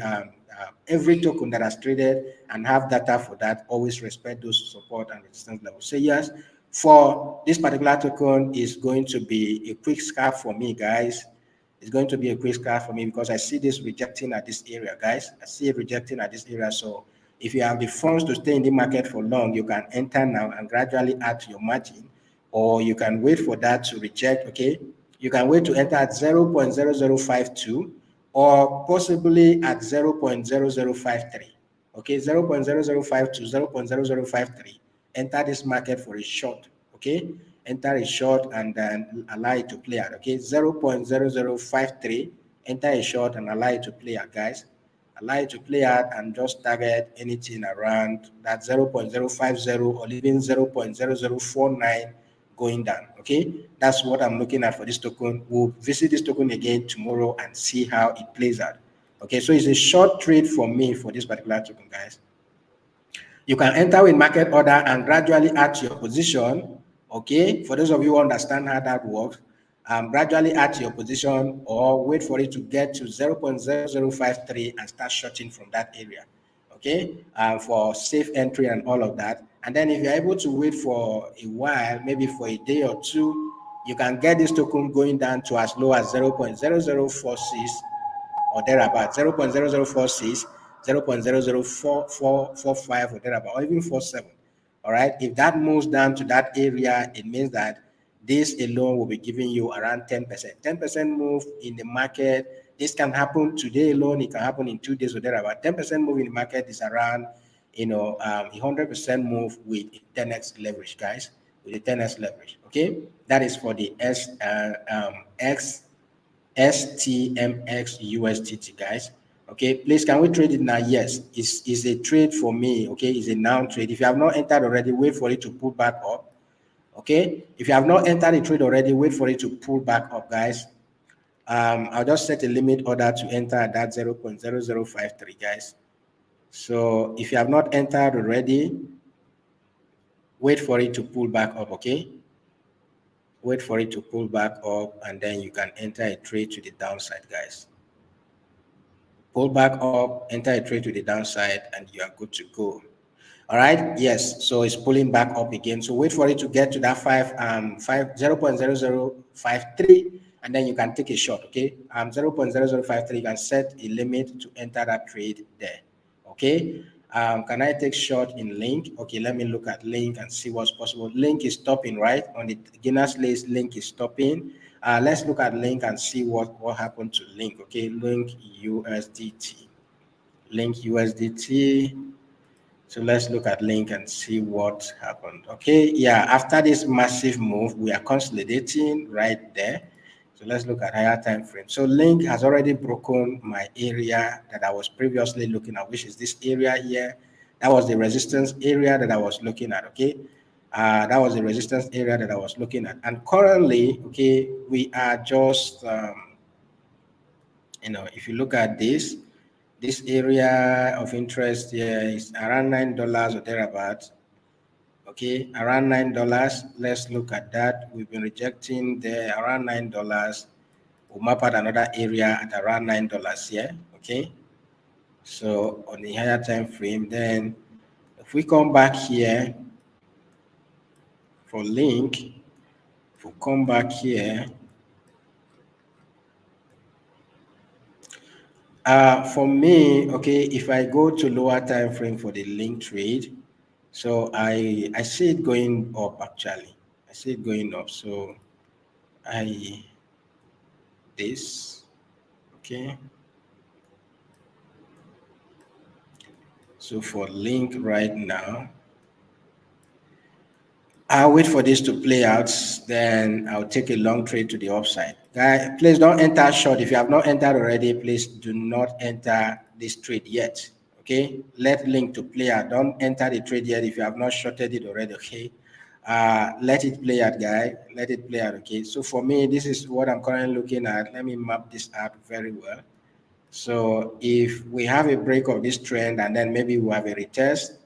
every token that has traded and have data for that always respect those support and resistance levels. So yes, for this particular token is going to be a quick scalp for me, guys. It's going to be a quick scalp for me because I see this rejecting at this area, guys. I see it rejecting at this area. So if you have the funds to stay in the market for long, you can enter now and gradually add to your margin, or you can wait for that to reject. Okay, you can wait to enter at 0.0052 or possibly at 0.0053. Okay, 0.0052, 0.0053. Enter this market for a short. Okay, enter a short and then allow it to play out. Okay, 0.0053. Enter a short and allow it to play out, guys. Allow it to play out and just target anything around that 0.050 or even 0.0049 going down. Okay, that's what I'm looking at for this token. We'll visit this token again tomorrow and see how it plays out. Okay, so it's a short trade for me for this particular token, guys. You can enter with market order and gradually add to your position. Okay, for those of you who understand how that works, gradually add to your position or wait for it to get to 0.0053 and start shorting from that area. Okay, for safe entry and all of that. And then if you're able to wait for a while, maybe for a day or two, you can get this token going down to as low as 0.0046 or thereabout, 0.0046, 0.004445 or thereabout, or even 47. All right. If that moves down to that area, it means that this alone will be giving you around 10%. 10% move in the market. This can happen today alone. It can happen in 2 days or thereabout. 10% move in the market is around, 100% move with 10x leverage, guys. With a 10x leverage. Okay. That is for the STMX USDT, guys. Okay, please, can we trade it now? Yes, it's a trade for me. Okay, it's a noun trade. If you have not entered already, wait for it to pull back up. Okay, if you have not entered a trade already, wait for it to pull back up, guys. I'll just set a limit order to enter at that 0.0053, guys. So if you have not entered already, wait for it to pull back up. Okay, wait for it to pull back up, and then you can enter a trade to the downside, guys. Pull back up, enter a trade to the downside, and you are good to go. All right, yes, so it's pulling back up again. So wait for it to get to that 0.0053, and then you can take a shot. Okay, 0.0053, you can set a limit to enter that trade there. Okay, can I take short in link? Okay, let me look at link and see what's possible. Link is stopping, right? On the beginner's list, link is stopping. Let's look at link and see what happened to link. Okay, link USDT. Link USDT. So let's look at link and see what happened. Okay, yeah, after this massive move, we are consolidating right there. So let's look at higher time frame. So link has already broken my area that I was previously looking at, which is this area here. That was the resistance area that I was looking at. Okay, that was the resistance area that I was looking at. And currently, okay, we are just, if you look at this area of interest here is around $9 or thereabouts. Okay, around $9. Let's look at that. We've been rejecting there around $9. We'll map out another area at around $9 here. Okay, so on the higher time frame, then if we come back here for link, if we come back here, for me, okay, if I go to lower time frame for the link trade, so I see it going up actually. I see it going up. So this, okay. So for link right now, I'll wait for this to play out, then I'll take a long trade to the upside. Guys, please don't enter short. If you have not entered already, please do not enter this trade yet. Okay, let link to play out. Don't enter the trade yet if you have not shorted it already. Okay, let it play out, guy. Let it play out. Okay, so for me, this is what I'm currently looking at. Let me map this out very well. So if we have a break of this trend and then maybe we have a retest,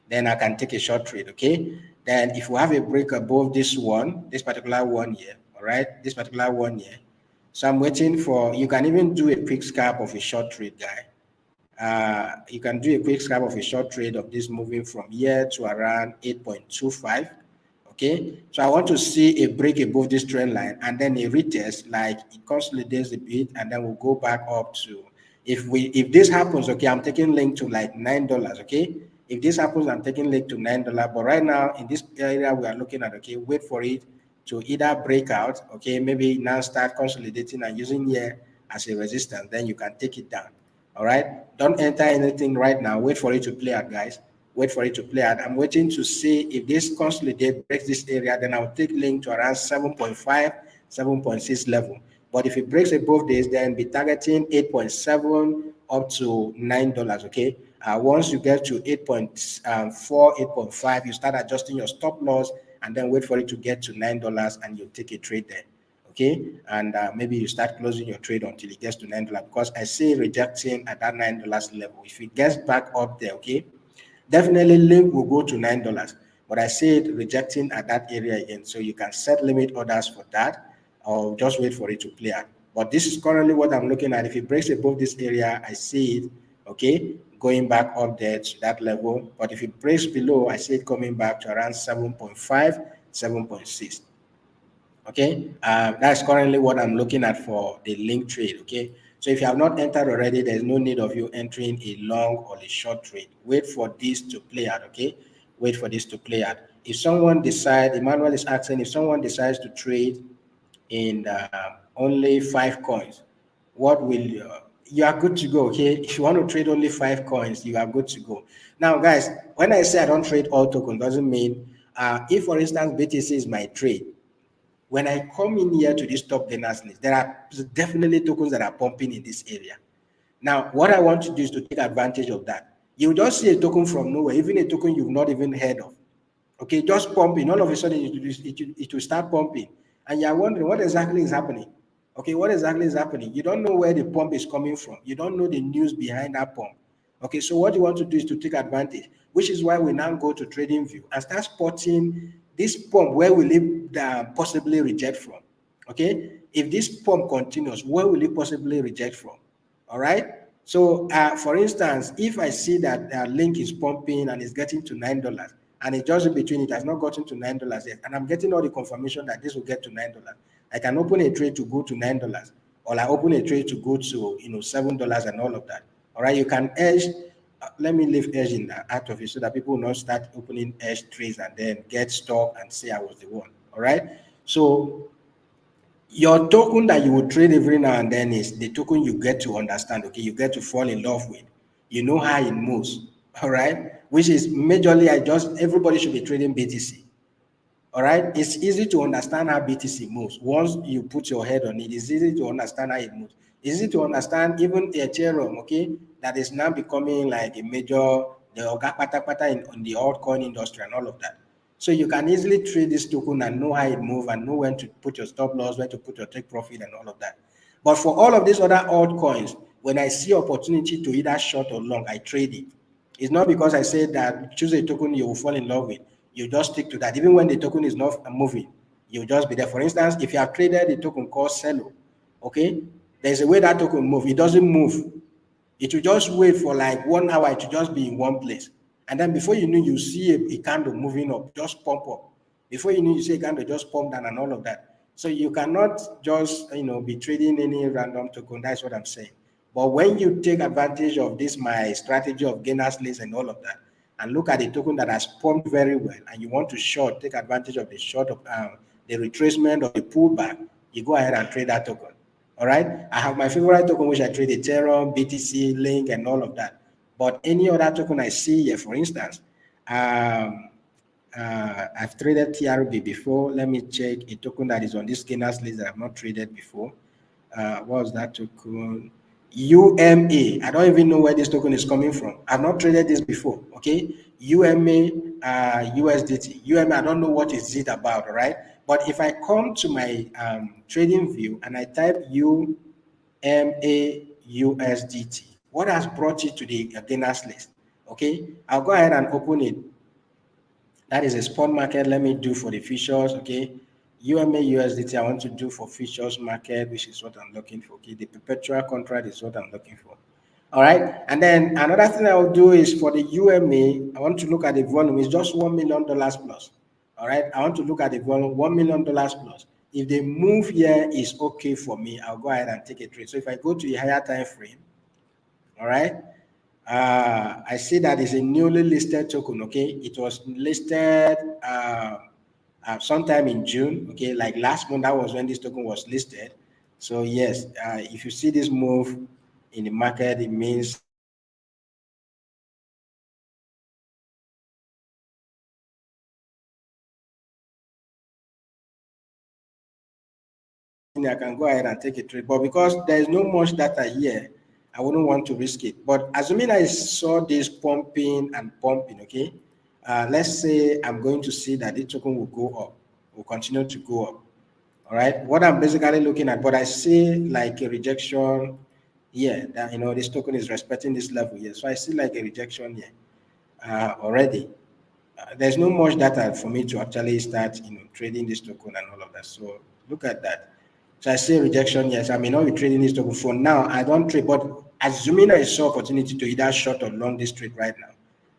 then I can take a short trade. Okay, then if we have a break above this one, this particular one here, all right, this particular one here, so I'm waiting for, you can even do a quick scalp of a short trade, guy. You can do a quick scalp of a short trade of this moving from here to around 8.25. Okay, so I want to see a break above this trend line and then a retest, like it consolidates a bit, and then we'll go back up to, if this happens, okay, I'm taking link to like $9. Okay, if this happens, I'm taking link to $9. But right now in this area we are looking at, okay, wait for it to either break out, okay, maybe now start consolidating and using here as a resistance, then you can take it down. All right, don't enter anything right now. Wait for it to play out, guys. Wait for it to play out. I'm waiting to see if this consolidate breaks this area, then I'll take link to around 7.5, 7.6 level. But if it breaks above this, then be targeting 8.7 up to $9. Okay. Once you get to 8.4, 8.5, you start adjusting your stop loss and then wait for it to get to $9 and you take a trade there. okay, and maybe you start closing your trade until it gets to $9, because I see rejecting at that $9 level. If it gets back up there, okay, definitely link will go to $9, but I see it rejecting at that area again. So you can set limit orders for that, or just wait for it to play out. But this is currently what I'm looking at. If it breaks above this area, I see it, okay, going back up there to that level. But if it breaks below, I see it coming back to around 7.5, 7.6. Okay, that's currently what I'm looking at for the link trade. Okay, so if you have not entered already, there's no need of you entering a long or a short trade. Wait for this to play out. Okay, wait for this to play out. If someone decides, Emmanuel is asking, if someone decides to trade in only 5 coins, what will you are good to go. Okay, if you want to trade only 5 coins, you are good to go. Now guys, when I say I don't trade all tokens, doesn't mean if for instance BTC is my trade, when I come in here to this top gainers list, there are definitely tokens that are pumping in this area. Now, what I want to do is to take advantage of that. You just see a token from nowhere, even a token you've not even heard of. Okay, just pumping. All of a sudden, it will start pumping. And you're wondering what exactly is happening. Okay, what exactly is happening? You don't know where the pump is coming from. You don't know the news behind that pump. Okay, so what you want to do is to take advantage, which is why we now go to TradingView and start spotting this pump. Where will it possibly reject from? Okay, if this pump continues, where will it possibly reject from? All right. So, for instance, if I see that link is pumping and it's getting to $9, and it's just in between, it has not gotten to $9 yet, and I'm getting all the confirmation that this will get to $9, I can open a trade to go to $9, or I open a trade to go to $7 and all of that. All right, you can edge. Let me leave edge in out of it so that people will not start opening edge trades and then get stuck and say I was the one. All right, so your token that you will trade every now and then is the token you get to understand, okay, you get to fall in love with. You know how it moves, all right? Which is majorly, everybody should be trading BTC. All right, it's easy to understand how BTC moves. Once you put your head on it, it's easy to understand how it moves. It's easy to understand even Ethereum, okay, that is now becoming like a major, the Oga Pata Pata in the altcoin industry and all of that. So you can easily trade this token and know how it moves and know when to put your stop loss, when to put your take profit and all of that. But for all of these other altcoins, when I see opportunity to either short or long, I trade it. It's not because I said that choose a token you will fall in love with. You just stick to that. Even when the token is not moving, you'll just be there. For instance, if you have traded a token called Celo, okay, there's a way that token move. It doesn't move. It will just wait for like 1 hour to just be in one place. And then before you know, you see a candle moving up, just pump up. Before you know, you see a candle just pump down and all of that. So you cannot just, be trading any random token. That's what I'm saying. But when you take advantage of this, my strategy of gainers list and all of that, and look at the token that has pumped very well, and you want to short, take advantage of the short of the retracement or the pullback, you go ahead and trade that token. All right. I have my favorite token, which I trade Ethereum, BTC, Link, and all of that. But any other token I see here, for instance, I've traded TRB before. Let me check a token that is on this gainers list that I've not traded before. What was that token? UMA. I don't even know where this token is coming from. I've not traded this before. Okay. UMA, USDT. UMA, I don't know what is it about. All right. But if I come to my trading view and I type UMA USDT, what has brought it to the gainers list? Okay. I'll go ahead and open it. That is a spot market. Let me do for the futures. Okay. UMA USDT, I want to do for futures market, which is what I'm looking for. Okay. The perpetual contract is what I'm looking for. All right. And then another thing I will do is for the UMA, I want to look at the volume. It's just $1 million plus. All right. I want to look at the volume, $1 million plus. If the move here is okay for me, I'll go ahead and take a trade. So if I go to a higher time frame, all right, I see that it's a newly listed token. Okay. It was listed sometime in June. Okay. Like last month, that was when this token was listed. So yes, if you see this move in the market, it means I can go ahead and take a trade. But because there is no much data here, I wouldn't want to risk it. But assuming I saw this pumping and pumping, okay, let's say I'm going to see that the token will go up, will continue to go up. All right, what I'm basically looking at, but I see like a rejection here, that this token is respecting this level here. So I see like a rejection here already. There's no much data for me to actually start trading this token and all of that. So look at that. So I see rejection, yes. I may not be trading this token for now. I don't trade, but assuming I saw opportunity to either short or long this trade right now,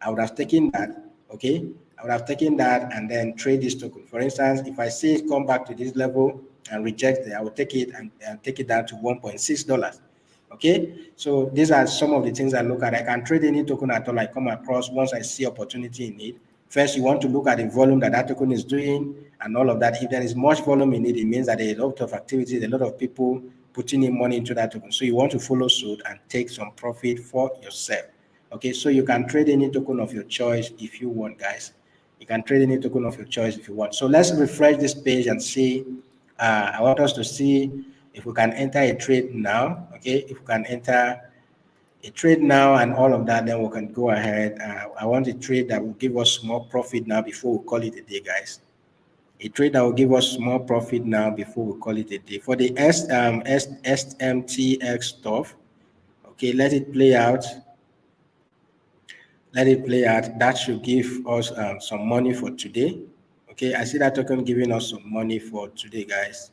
I would have taken that. Okay, I would have taken that and then trade this token. For instance, if I see it come back to this level and reject it, I will take it and take it down to $1.6. Okay, so these are some of the things I look at. I can trade any token at all I come across once I see opportunity in it. First, you want to look at the volume that token is doing and all of that. If there is much volume in it, it means that there is a lot of activity, a lot of people putting in money into that token. So you want to follow suit and take some profit for yourself. Okay, so you can trade any token of your choice if you want, guys. You can trade any token of your choice if you want. So let's refresh this page and see. I want us to see if we can enter a trade now. Okay, if we can enter a trade now and all of that, then we can go ahead. I want a trade that will give us more profit now before we call it a day, guys. A trade that will give us more profit now before we call it a day. For the SMTX stuff, okay, let it play out. Let it play out. That should give us some money for today. Okay, I see that token giving us some money for today, guys.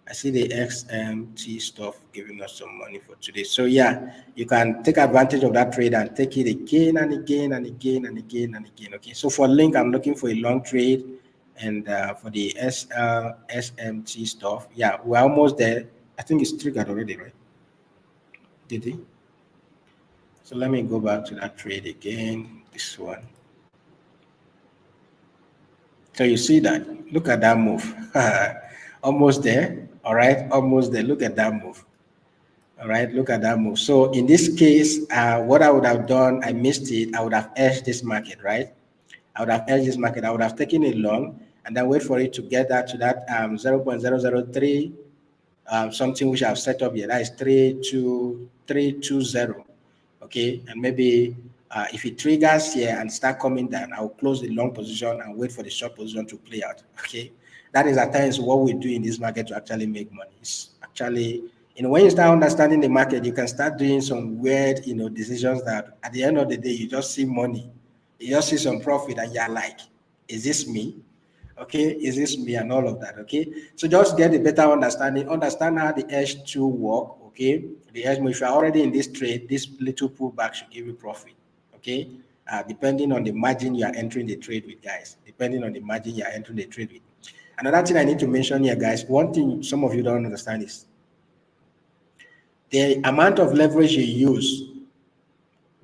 I see the XMT stuff giving us some money for today. So yeah, you can take advantage of that trade and take it again and again and again and again and again. Okay, so for link, I'm looking for a long trade, and for the SMT stuff, yeah, we're almost there. I think it's triggered already, right? Did he? So let me go back to that trade again. This one. So you see that? Look at that move. Almost there. All right, almost there. Look at that move. All right, look at that move. So in this case, what I would have done, I missed it. I would have edged this market, right? I would have edged this market. I would have taken it long and then wait for it to get that to that 0.003 something which I've set up here. That is 32320. Okay, and maybe if it triggers here and start coming down, I'll close the long position and wait for the short position to play out. Okay, that is at times what we do in this market to actually make money. It's actually, when you start understanding the market, you can start doing some weird, decisions that at the end of the day, you just see money, you just see some profit, and you're like, is this me? Okay, is this me and all of that? Okay, so just get a better understand how the edge to work. Okay, the edge, if you're already in this trade, this little pullback should give you profit. Okay, depending on the margin you are entering the trade with, guys, depending on the margin you are entering the trade with. Another thing I need to mention here, guys, one thing some of you don't understand is the amount of leverage you use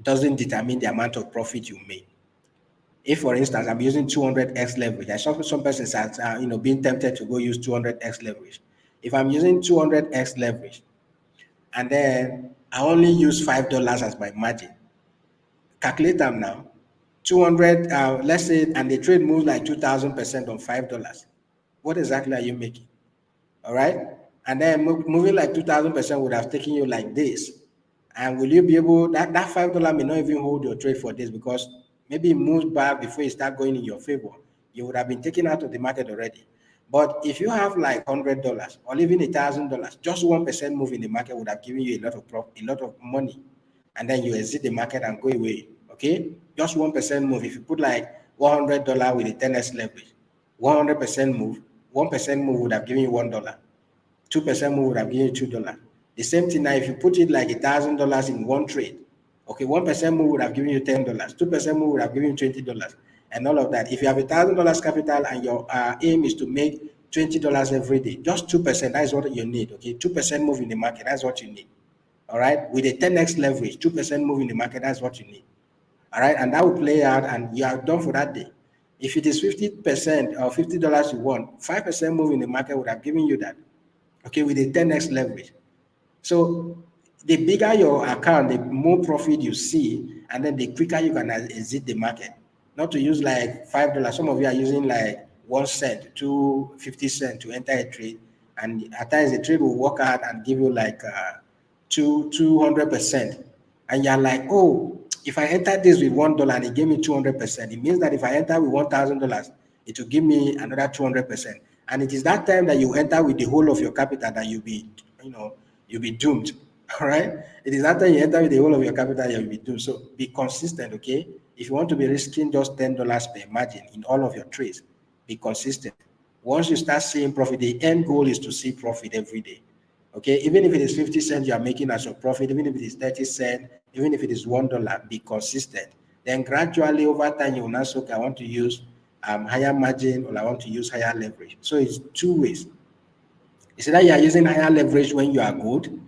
doesn't determine the amount of profit you make. If, for instance, I'm using 200x leverage, I saw some persons are, being tempted to go use 200x leverage. If I'm using 200x leverage and then I only use $5 as my margin, calculate them now. 200, let's say, and the trade moves like 2,000% on $5. What exactly are you making? All right. And then moving like 2,000% would have taken you like this. And will you be able, that $5 may not even hold your trade for this, because maybe it moves back before you start going in your favor. You would have been taken out of the market already. But if you have like $100 or even $1,000, just 1% move in the market would have given you a lot of a lot of money. And then you exit the market and go away. Okay? Just 1% move. If you put like $100 with a 10x leverage, 100% move, 1% move would have given you $1. 2% move would have given you $2. The same thing now, if you put it like $1,000 in one trade, okay, 1% move would have given you $10, 2% move would have given you $20, and all of that. If you have $1,000 capital and your aim is to make $20 every day, just 2%, that is what you need. Okay, 2% move in the market, that's what you need. All right, with a 10x leverage, 2% move in the market, that's what you need. All right, and that will play out, and you are done for that day. If it is 50% or $50 you want, 5% move in the market would have given you that. Okay, with a 10x leverage. So the bigger your account, the more profit you see, and then the quicker you can exit the market. Not to use like $5. Some of you are using like 1 cent to 50 cents to enter a trade, and at times the trade will work out and give you like 200%, and you're like, oh, if I enter this with $1 and it gave me 200%, it means that if I enter with $1,000, it will give me another 200%. And it is that time that you enter with the whole of your capital that you'll be, you'll be doomed. All right. It is that time you enter with the whole of your capital, you'll be doomed. So be consistent, okay? If you want to be risking just $10 per margin in all of your trades, be consistent. Once you start seeing profit, the end goal is to see profit every day. Okay, even if it is 50 cents you are making as your profit, even if it is 30 cents, even if it is $1, be consistent. Then gradually over time, you will now say, okay, I want to use higher margin or I want to use higher leverage. So it's two ways. It's either you are using higher leverage when you are good,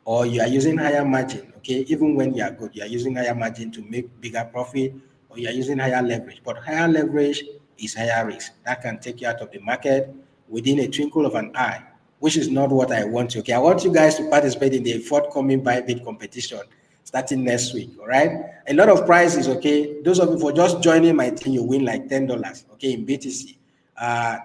or you are using higher margin, okay? Even when you are good, you are using higher margin to make bigger profit, or you are using higher leverage. But higher leverage is higher risk. That can take you out of the market within a twinkle of an eye, which is not what I want you. Okay, I want you guys to participate in the forthcoming Bybit competition starting next week, all right? A lot of prizes, okay? Those of you for just joining my team, you win like $10, okay, in BTC.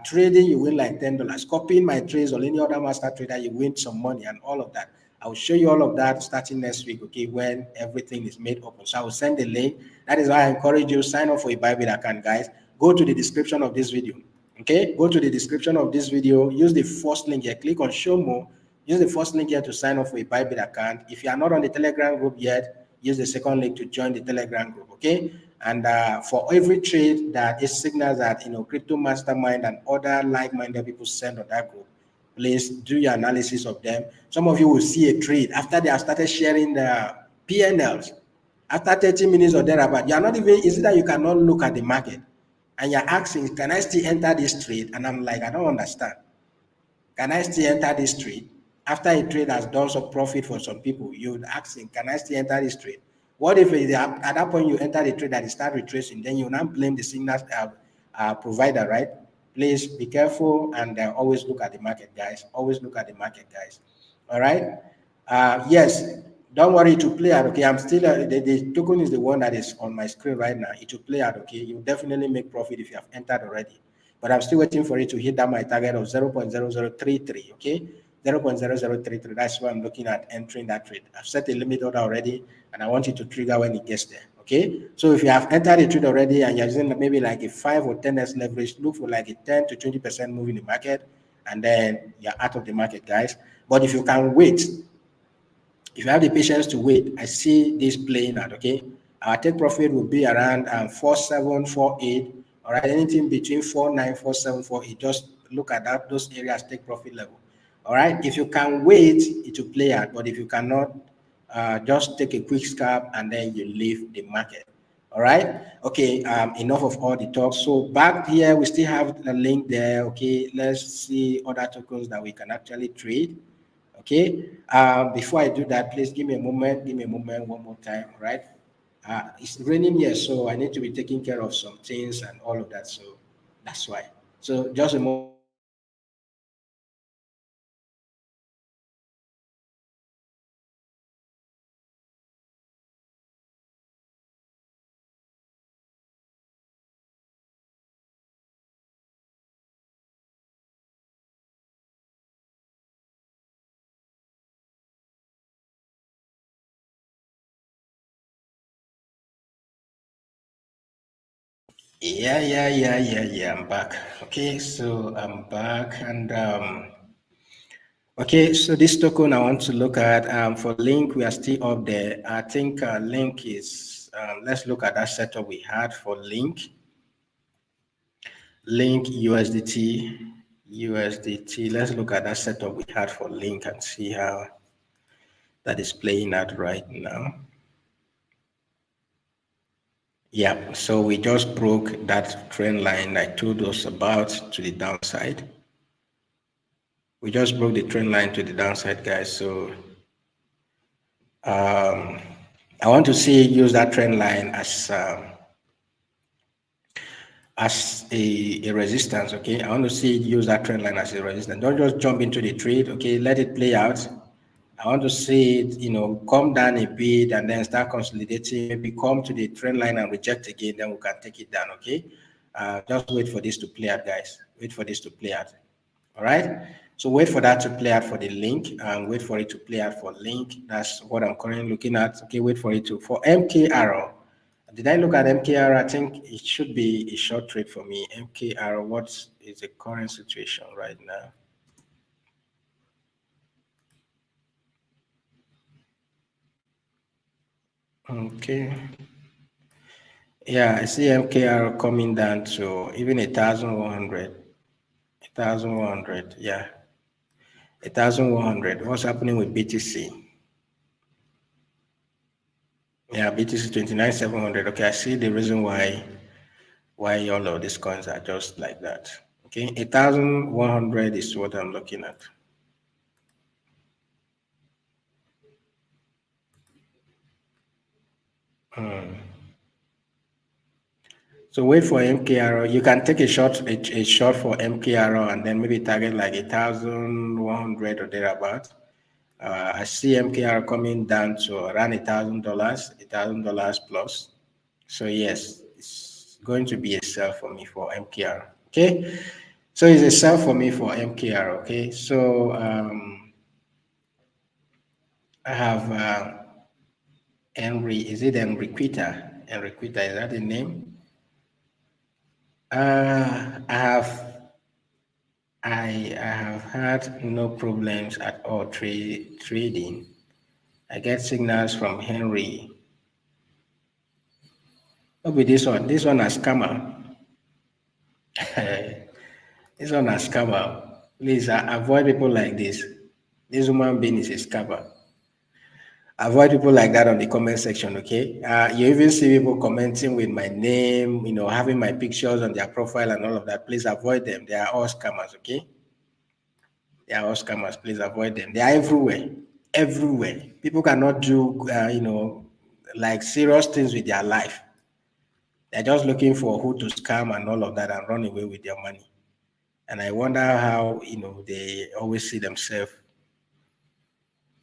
Trading, you win like $10. Copying my trades or any other master trader, you win some money and all of that. I will show you all of that starting next week, okay, when everything is made open. So I will send the link. That is why I encourage you, sign up for a Bybit account, guys. Go to the description of this video, okay? Go to the description of this video. Use the first link here. Click on show more. Use the first link here to sign up for a Bybit account. If you are not on the Telegram group yet, use the second link to join the Telegram group, okay? And for every trade that is signals that, Crypto Mastermind and other like-minded people send on that group, please do your analysis of them. Some of you will see a trade after they have started sharing the PNLs. After 30 minutes or thereabout, you are not even, is it that you cannot look at the market? And you're asking, can I still enter this trade? And I'm like, I don't understand. Can I still enter this trade? After a trade has done some profit for some people, you would ask him, can I still enter this trade? What if at that point you enter the trade that it start retracing? Then you now blame the signal provider, right? Please be careful and always look at the market, guys. Always look at the market, guys. All right. Yes, don't worry to play out. Okay, I'm still the token is the one that is on my screen right now. It will play out. Okay, you definitely make profit if you have entered already. But I'm still waiting for it to hit that my target of 0.0033. Okay, 0.0033. That's why I'm looking at entering that trade. I've set a limit order already, and I want it to trigger when it gets there. Okay, so if you have entered a trade already and you're using maybe like a 5 or 10x leverage, look for like a 10 to 20% move in the market, and then you're out of the market, guys. But if you can wait, if you have the patience to wait, I see this playing out, okay? Our take profit will be around 4748, all right? Anything between 49, 47, 48, just look at that, those areas, take profit level, all right? If you can wait, it will play out, but if you cannot, just take a quick scalp and then you leave the market, all right? Okay, enough of all the talk. So back here, we still have the link there, okay? Let's see other tokens that we can actually trade. Okay, before I do that, please give me a moment. Give me a moment one more time, right? It's raining here, so I need to be taking care of some things and all of that. So that's why. So just a moment. Yeah. I'm back. Okay, so I'm back and okay, so this token I want to look at for Link, we are still up there. I think Link is, let's look at that setup we had for Link. Link USDT. Let's look at that setup we had for Link and see how that is playing out right now. Yeah, so we just broke that trend line I told us about to the downside. We just broke the trend line to the downside, guys. So I want to see use that trend line as a resistance, okay? I want to see use that trend line as a resistance. Don't just jump into the trade, okay? Let it play out. I want to see it, come down a bit and then start consolidating, maybe come to the trend line and reject again, then we can take it down, okay? Just wait for this to play out, guys. Wait for this to play out. All right? So wait for that to play out for the Link and wait for it to play out for Link. That's what I'm currently looking at. Okay, wait for it to, for MKR. Did I look at MKR? I think it should be a short trade for me. MKR, what is the current situation right now? Okay. Yeah, I see MKR coming down to even 1,100. 1,100, yeah. 1,100. What's happening with BTC? Yeah, BTC 29,700. Okay, I see the reason why all of these coins are just like that. Okay, 1,100 is what I'm looking at. So wait for MKRO. You can take a shot for MKRO and then maybe target like 1,100 or thereabout. I see MKR coming down to around $1,000 plus. So yes, it's going to be a sell for me for MKR. Okay, so it's a sell for me for MKR. Okay, so I have Henry. Is it Enriqueta? Enriqueta, is that the name? I have I have had no problems at all trading. I get signals from Henry. What be this one? This one a scammer. This one a scammer. Please avoid people like this. This human being is a scammer. Avoid people like that on the comment section, okay? You even see people commenting with my name, having my pictures on their profile and all of that. Please avoid them. They are all scammers, okay? They are all scammers. Please avoid them. They are everywhere. Everywhere. People cannot do, like serious things with their life. They're just looking for who to scam and all of that and run away with their money. And I wonder how, they always see themselves.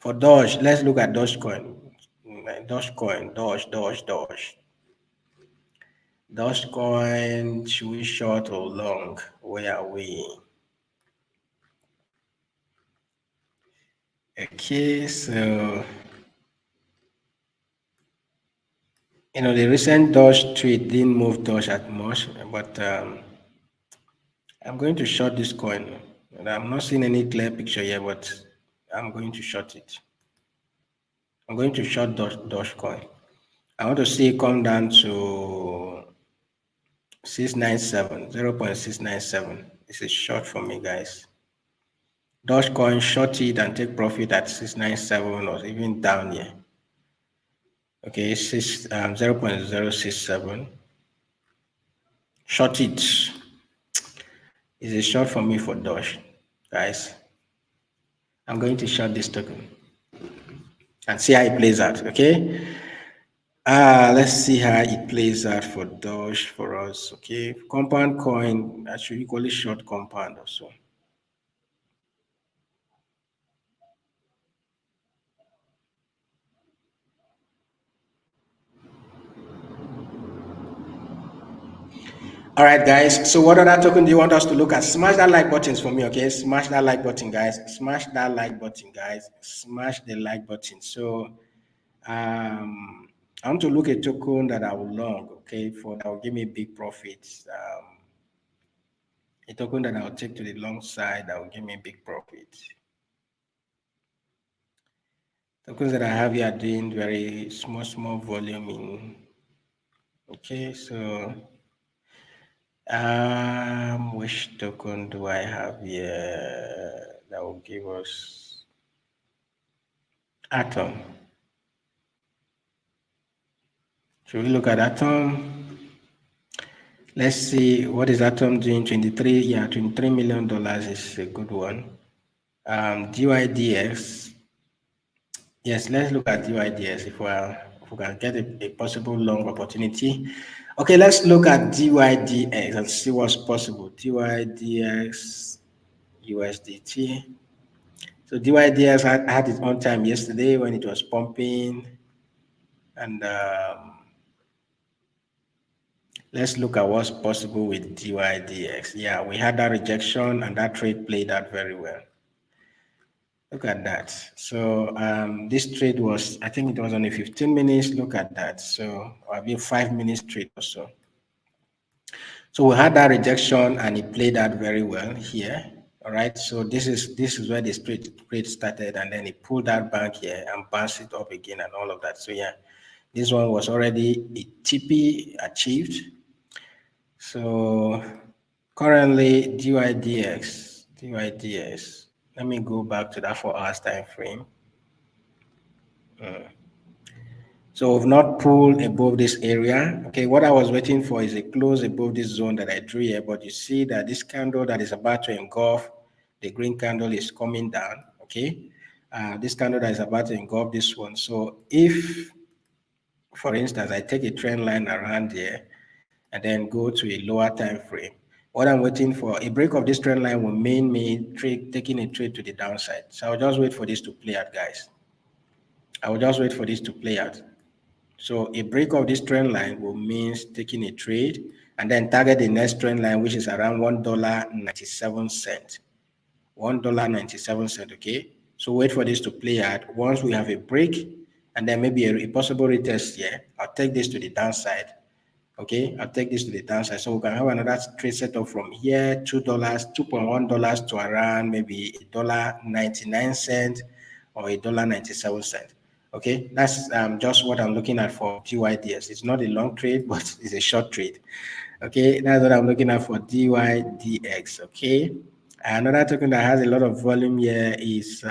For Doge, let's look at Dogecoin. Dogecoin, Doge. Dogecoin, should we short or long? Where are we? Okay, so the recent Doge tweet didn't move Doge at much, but I'm going to short this coin. And I'm not seeing any clear picture here, but I'm going to short it. I'm going to short Dogecoin. I want to see it come down to 697, 0.697. This is short for me, guys. Dogecoin, short it and take profit at 697 or even down here. Okay, 0.067. Short it. It's a short for me for Doge, guys. I'm going to short this token and see how it plays out. Okay. Let's see how it plays out for Doge for us. Okay. Compound coin, I should equally short compound also. All right, guys. So what other token do you want us to look at? Smash that like buttons for me, okay? Smash that like button, guys. Smash that like button, guys. Smash the like button. So I want to look at token that I will long, okay, for that will give me big profits. A token that I'll take to the long side that will give me big profit. Tokens that I have here are doing very small volume in. Okay, so which token do I have here that will give us Atom? Should we look at Atom? Let's see what is Atom doing. 23, yeah, $23 million is a good one. DYDX. Yes, let's look at DYDX if we can get a possible long opportunity. Okay, let's look at DYDX and see what's possible. DYDX USDT. So DYDX had its own time yesterday when it was pumping, and let's look at what's possible with DYDX. Yeah, we had that rejection and that trade played out very well. Look at that. So this trade was, I think it was only 15 minutes. Look at that. So I'll be 5 minutes trade or so. So we had that rejection and it played out very well here. All right. So this is where the trade started, and then it pulled that back here and bounced it up again and all of that. So yeah, this one was already a TP achieved. So currently DYDX. Let me go back to that 4 hours time frame. So we've not pulled above this area. Okay, what I was waiting for is a close above this zone that I drew here, but you see that this candle that is about to engulf the green candle is coming down. Okay, this candle that is about to engulf this one. So if, for instance, I take a trend line around here and then go to a lower time frame, what I'm waiting for, a break of this trend line will mean me taking a trade to the downside. So I'll just wait for this to play out, guys. I will just wait for this to play out. So a break of this trend line will mean taking a trade and then target the next trend line, which is around $1.97. $1.97, okay? So wait for this to play out. Once we have a break and then maybe a possible retest here, I'll take this to the downside. Okay, I'll take this to the downside. So we can have another trade setup from here, $2.1 to around maybe $1.99 or $1.97. Okay, that's just what I'm looking at for DYDS. It's not a long trade, but it's a short trade. Okay, that's what I'm looking at for DYDX. Okay, another token that has a lot of volume here is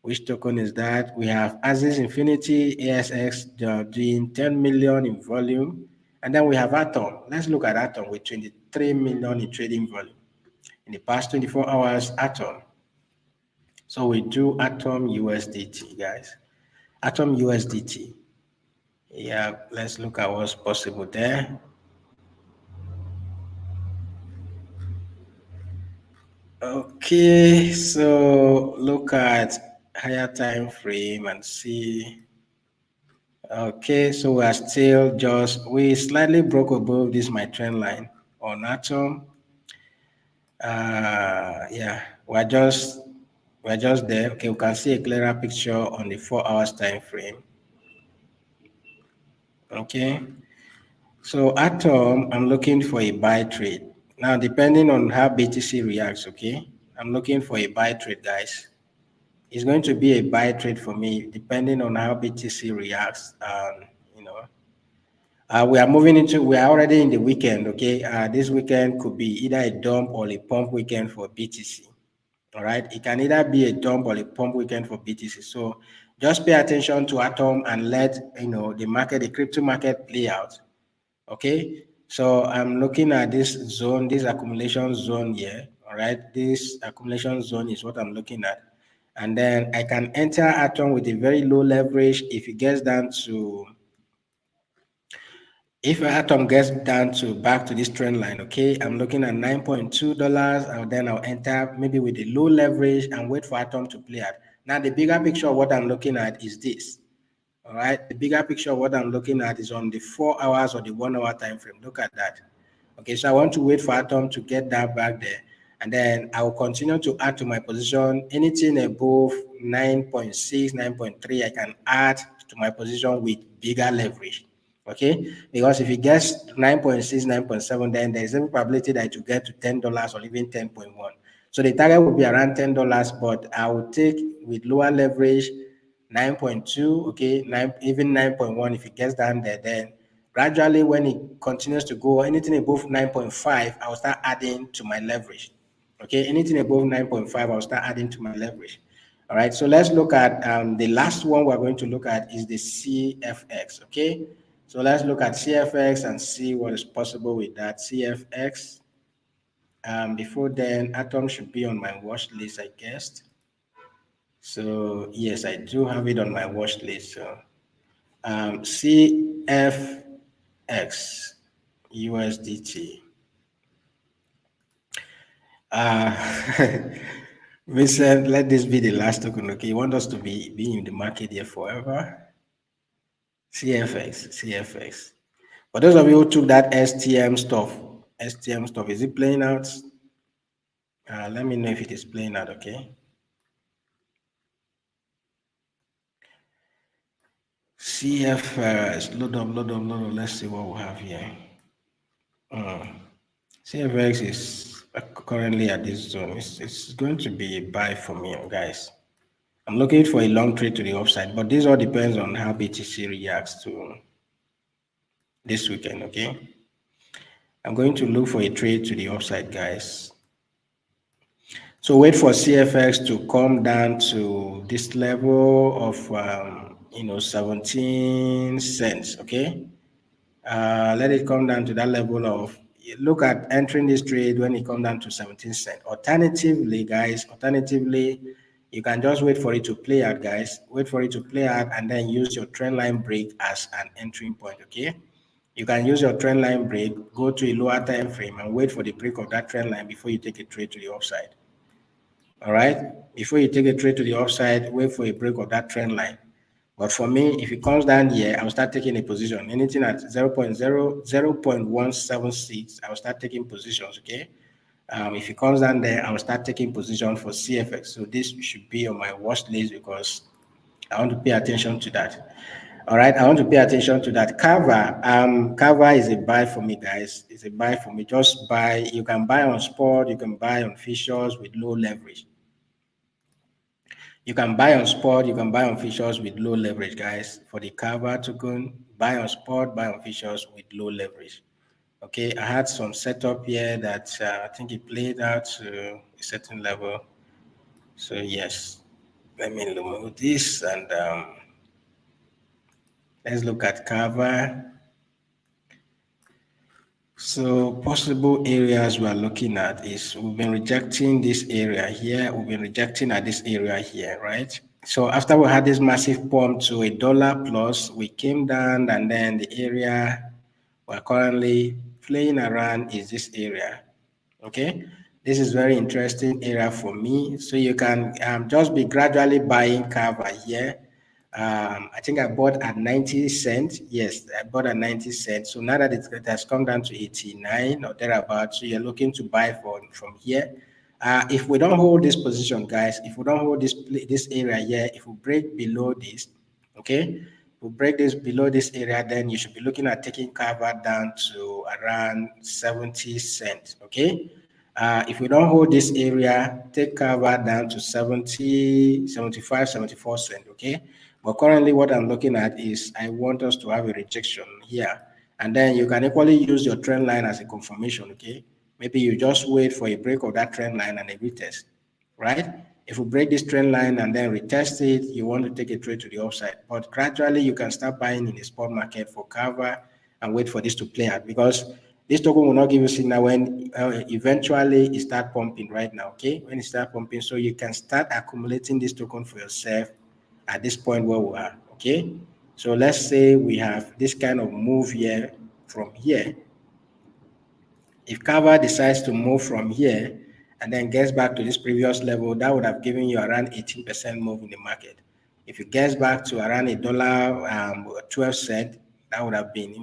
which token is that? We have Axis Infinity ASX doing 10 million in volume, and then we have Atom. Let's look at Atom with 23 million in trading volume in the past 24 hours. Atom. So we do Atom USDT, guys. Atom USDT. Yeah, let's look at what's possible there. Okay, so look at higher time frame and see. Okay, so we are still we slightly broke above this my trend line on Atom. Yeah, we're just there. Okay, we can see a clearer picture on the 4 hours time frame. Okay, so Atom, I'm looking for a buy trade. Now, depending on how BTC reacts, okay, I'm looking for a buy trade, guys. It's going to be a buy trade for me, depending on how BTC reacts. You know, we are already in the weekend, okay? This weekend could be either a dump or a pump weekend for BTC. All right, it can either be a dump or a pump weekend for BTC. So just pay attention to Atom and let the market, the crypto market play out. Okay, so I'm looking at this zone, this accumulation zone here. All right, this accumulation zone is what I'm looking at. And then I can enter Atom with a very low leverage if it gets down to, if Atom gets down to back to this trend line, okay, I'm looking at $9.2, and then I'll enter maybe with a low leverage and wait for Atom to play out. Now, the bigger picture of what I'm looking at is this. All right, the bigger picture of what I'm looking at is on the 4 hours or the 1 hour time frame. Look at that. Okay, so I want to wait for Atom to get that back there, and then I will continue to add to my position. Anything above 9.6, 9.3, I can add to my position with bigger leverage. Okay, because if it gets 9.6, 9.7, then there's a probability that it will get to $10 or even 10.1. So the target will be around $10, but I will take with lower leverage 9.2, okay, even 9.1. If it gets down there, then gradually when it continues to go, anything above 9.5, I'll start adding to my leverage. Okay, anything above 9.5, I'll start adding to my leverage. All right, so let's look at the last one we're going to look at is the CFX. Okay, so let's look at CFX and see what is possible with that CFX. Before then, Atom should be on my watch list, I guess. So yes, I do have it on my watch list. So CFX USDT. Vincent, let this be the last token. Okay, you want us to be in the market here forever? CFX. For those of you who took that STM stuff, is it playing out? Let me know if it is playing out. Okay. CFX, load up, load up, load up. Let's see what we have here. CFX is currently at this zone. It's going to be a buy for me, guys. I'm looking for a long trade to the upside, but this all depends on how BTC reacts to this weekend, okay? I'm going to look for a trade to the upside, guys. So wait for CFX to come down to this level of, 17 cents, okay? Let it come down to that level of, look at entering this trade when it comes down to 17 cents. Alternatively, guys, you can just wait for it to play out, guys. Wait for it to play out and then use your trend line break as an entering point, okay? You can use your trend line break, go to a lower time frame and wait for the break of that trend line before you take a trade to the upside. All right? Before you take a trade to the upside, wait for a break of that trend line. But for me, if it comes down here, I'll start taking a position. Anything at 0.176, I'll start taking positions, okay? If it comes down there, I'll start taking position for CFX. So this should be on my watch list because I want to pay attention to that. All right, I want to pay attention to that. Cover is a buy for me, guys. It's a buy for me. Just buy. You can buy on spot. You can buy on futures with low leverage. You can buy on spot, you can buy on futures with low leverage, guys. For the cover token, buy on spot, buy on futures with low leverage. Okay, I had some setup here that I think it played out to a certain level. So yes, let me remove this and let's look at cover. So possible areas we are looking at is we've been rejecting this area here. We've been rejecting at this area here, right? So after we had this massive pump to $1 plus, we came down and then the area we're currently playing around is this area. Okay, this is very interesting area for me. So you can just be gradually buying cover here. I think I bought at 90 cents. Yes, I bought at 90 cents. So now that it has come down to 89 or thereabouts, so you're looking to buy from here. If we don't hold this position, guys, if we don't hold this area here, if we break below this, okay, if we break this below this area, then you should be looking at taking cover down to around 70 cents, okay? If we don't hold this area, take cover down to 70, 75, 74 cents, okay? But currently what I'm looking at is I want us to have a rejection here. And then you can equally use your trend line as a confirmation, okay? Maybe you just wait for a break of that trend line and a retest, right? If we break this trend line and then retest it, you want to take a trade to the upside. But gradually you can start buying in the spot market for cover and wait for this to play out because this token will not give you signal when eventually it start pumping right now, okay? When it start pumping, so you can start accumulating this token for yourself at this point where we are, okay? So let's say we have this kind of move here from here. If cover decides to move from here and then gets back to this previous level, that would have given you around 18% move in the market. If it gets back to around $1.12, that would have been,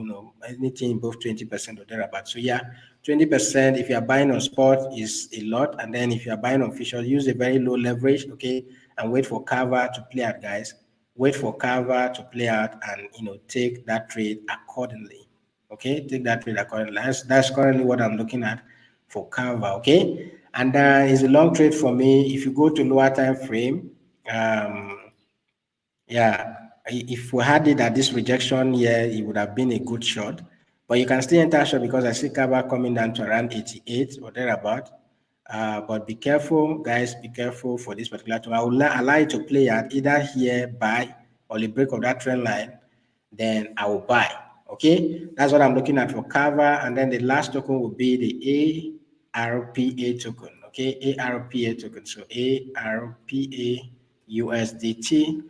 anything above 20% or thereabout. So yeah, 20% if you are buying on spot is a lot. And then if you are buying on futures, use a very low leverage, okay, and wait for cover to play out, guys. Wait for cover to play out and take that trade accordingly. Okay, take that trade accordingly. That's currently what I'm looking at for cover. Okay, and it's a long trade for me. If you go to lower time frame, yeah, if we had it at this rejection here, it would have been a good shot. But you can still enter short because I see cover coming down to around 88 or thereabout. But be careful, guys, be careful for this particular token. I will allow you to play at either here, buy, or the break of that trend line, then I will buy. Okay, that's what I'm looking at for cover. And then the last token will be the ARPA token. Okay, ARPA token. So ARPA USDT.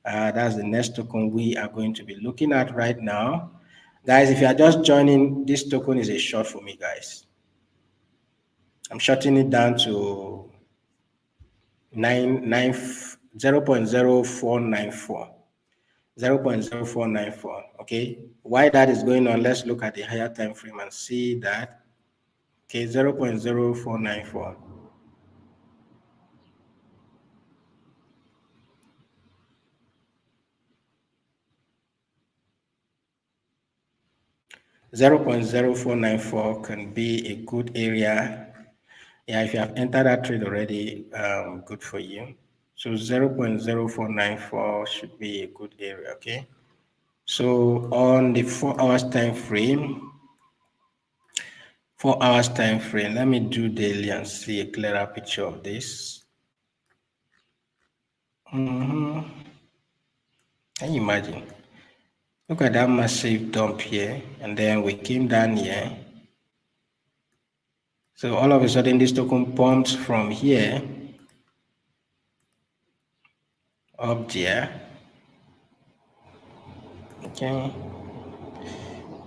That's the next token we are going to be looking at right now. Guys, if you are just joining, this token is a short for me, guys. I'm shorting it down to 0.0494. 0.0494. Okay, why that is going on, let's look at the higher time frame and see that. Okay, 0.0494. 0.0494 can be a good area. Yeah, if you have entered that trade already, good for you. So 0.0494 should be a good area, okay? So on the 4 hours time frame, 4 hours time frame, let me do daily and see a clearer picture of this. Can you imagine? Look at that massive dump here, and then we came down here. So all of a sudden, this token pumped from here up there. Okay.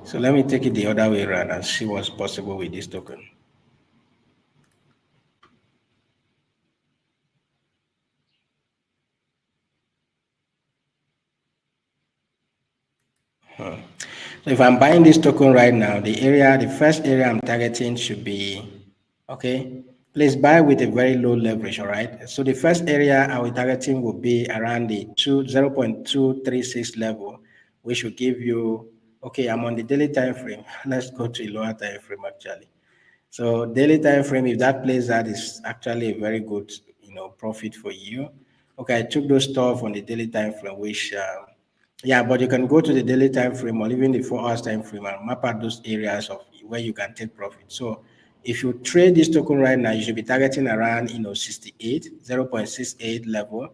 So let me take it the other way around and see what's possible with this token. So if I'm buying this token right now, the first area I'm targeting should be, okay, please buy with a very low leverage, all right? So the first area I will targeting will be around the 0.236 level, which will give you, okay, I'm on the daily time frame. Let's go to a lower time frame actually. So daily time frame, if that plays out, is actually a very good, profit for you. Okay, I took those stuff on the daily time frame, which yeah, but you can go to the daily time frame or even the 4 hours time frame and map out those areas of where you can take profit. So if you trade this token right now, you should be targeting around 68, 0.68 level,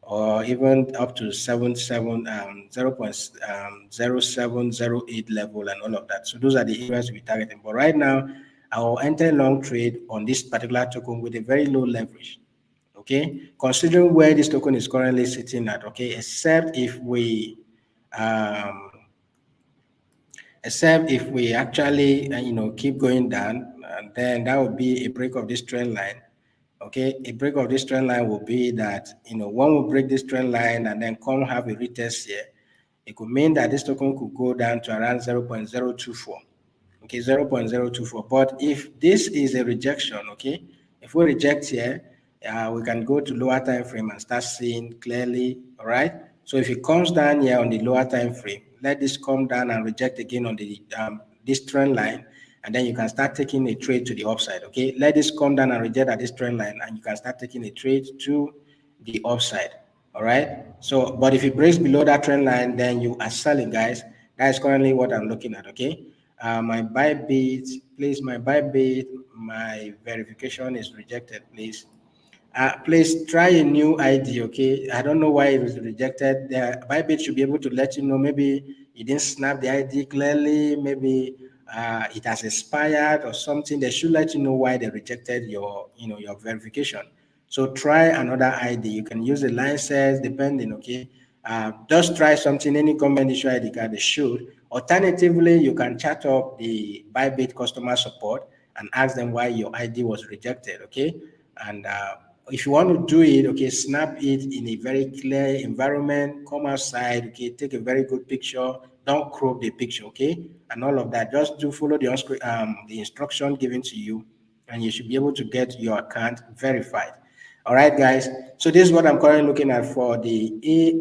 or even up to 0.0708 level and all of that. So those are the areas we're targeting. But right now, I will enter a long trade on this particular token with a very low leverage. Okay, considering where this token is currently sitting at, okay, um, except if we actually keep going down, and then that would be a break of this trend line. Okay, a break of this trend line will be that one will break this trend line and then come have a retest here. It could mean that this token could go down to around 0.024. Okay, 0.024. But if this is a rejection, okay, if we reject here, we can go to lower time frame and start seeing clearly, all right? So if it comes down here on the lower time frame, let this come down and reject again on the this trend line, and then you can start taking a trade to the upside, okay? Let this come down and reject at this trend line, and you can start taking a trade to the upside, all right? So, but if it breaks below that trend line, then you are selling, guys. That is currently what I'm looking at, okay? My Bybit, please, my Bybit, my verification is rejected, please. Please try a new ID, okay? I don't know why it was rejected. Bybit should be able to let you know. Maybe you didn't snap the ID clearly. Maybe it has expired or something. They should let you know why they rejected your verification. So try another ID. You can use the license, depending, okay? Just try something, any government issue ID card, they should. Alternatively, you can chat up the Bybit customer support and ask them why your ID was rejected, okay? And if you want to do it, okay, snap it in a very clear environment, come outside, okay, take a very good picture, don't crop the picture, okay, and all of that. Just do follow the instruction given to you, and you should be able to get your account verified. All right, guys. So this is what I'm currently looking at for the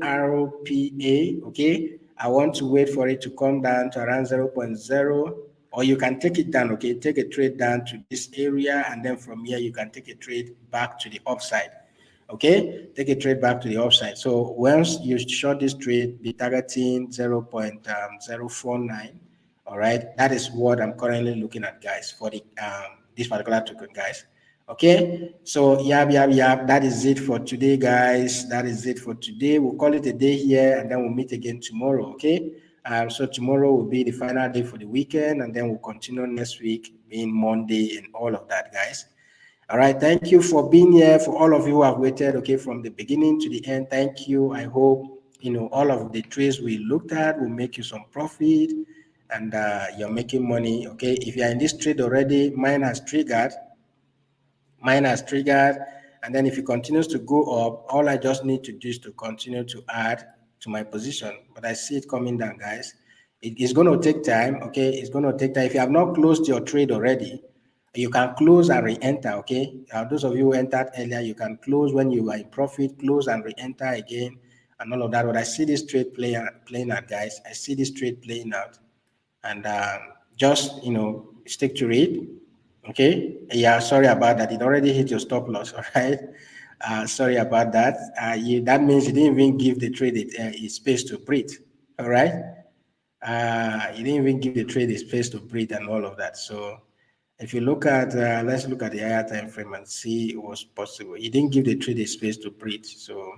ARPA. Okay, I want to wait for it to come down to around 0.0, or you can take it down. Okay, take a trade down to this area, and then from here you can take a trade back to the upside. Okay, take a trade back to the upside. So once you short this trade, be targeting 0.049. All right, that is what I'm currently looking at, guys, for the this particular token, guys. Okay, so yap. That is it for today, guys. That is it for today. We'll call it a day here, and then we'll meet again tomorrow. Okay. So tomorrow will be the final day for the weekend, and then we'll continue next week, being Monday and all of that, guys. All right. Thank you for being here. For all of you who have waited, okay, from the beginning to the end, thank you. I hope all of the trades we looked at will make you some profit, and you're making money. Okay. If you're in this trade already, mine has triggered, and then if it continues to go up, all I just need to do is to continue to add to my position. But I see it coming down, guys. It is going to take time. Okay, it's going to take time. If you have not closed your trade already, you can close and re-enter. Okay, those of you who entered earlier, you can close when you are in profit, close and re-enter again, and all of that. But I see this trade playing out, guys. I see this trade playing out, and just stick to it. Okay, yeah, sorry about that. It already hit your stop loss. All right, sorry about that. That means you didn't even give the trade its space to breathe. All right, you didn't even give the trade its space to breathe and all of that. So if you look at, let's look at the higher time frame and see what's possible. You didn't give the trade a space to breathe, so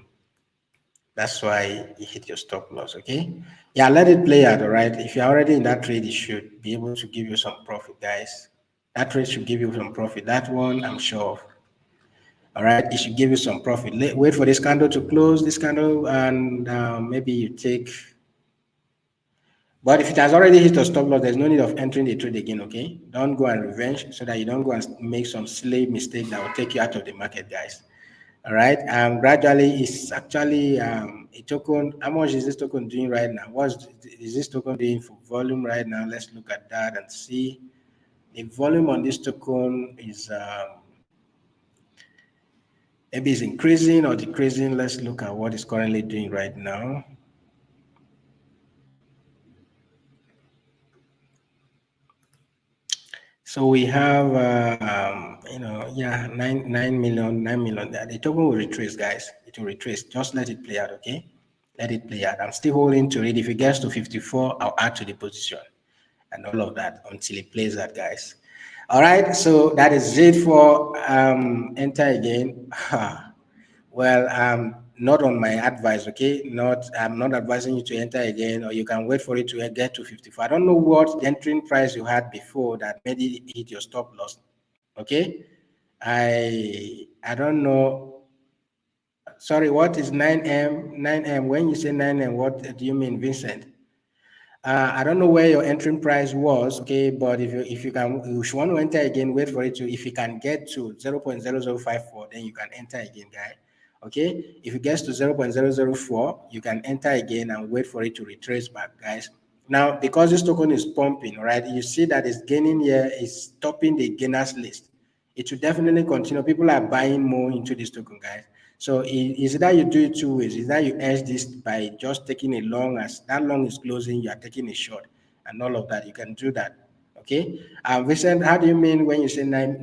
that's why you hit your stop loss. Okay, yeah, let it play out. All right, if you're already in that trade, it should be able to give you some profit, guys. That trade should give you some profit. That one, I'm sure of. All right, it should give you some profit. Wait for this candle to close, this candle, and maybe you take. But if it has already hit a stop loss, there's no need of entering the trade again, okay? Don't go and revenge so that you don't go and make some silly mistake that will take you out of the market, guys. All right. Gradually, it's actually a token. How much is this token doing right now? What is this token doing for volume right now? Let's look at that and see. The volume on this token is maybe it's increasing or decreasing. Let's look at what it's currently doing right now. So we have, yeah, 9 million. The token will retrace, guys. It will retrace. Just let it play out, okay? Let it play out. I'm still holding to it. If it gets to 54, I'll add to the position and all of that until it plays that, guys. All right. So that is it for enter again. Well, not on my advice, okay? I'm not advising you to enter again, or you can wait for it to get to 54. I don't know what the entering price you had before that made it hit your stop loss. Okay. I don't know. Sorry, what is 9M? 9M. When you say 9M, what do you mean, Vincent? I don't know where your entering price was, okay, but if you can, if you want to enter again, wait for it to, if you can get to 0.0054, then you can enter again, guy. Okay, if it gets to 0.004, you can enter again and wait for it to retrace back, guys. Now, because this token is pumping, right, you see that it's gaining here, it's topping the gainers list. It will definitely continue. People are buying more into this token, guys. So is that you do it two ways. Is that you edge this by just taking a long, as that long is closing, you are taking a short and all of that. You can do that. Okay. Vincent, how do you mean when you say nine?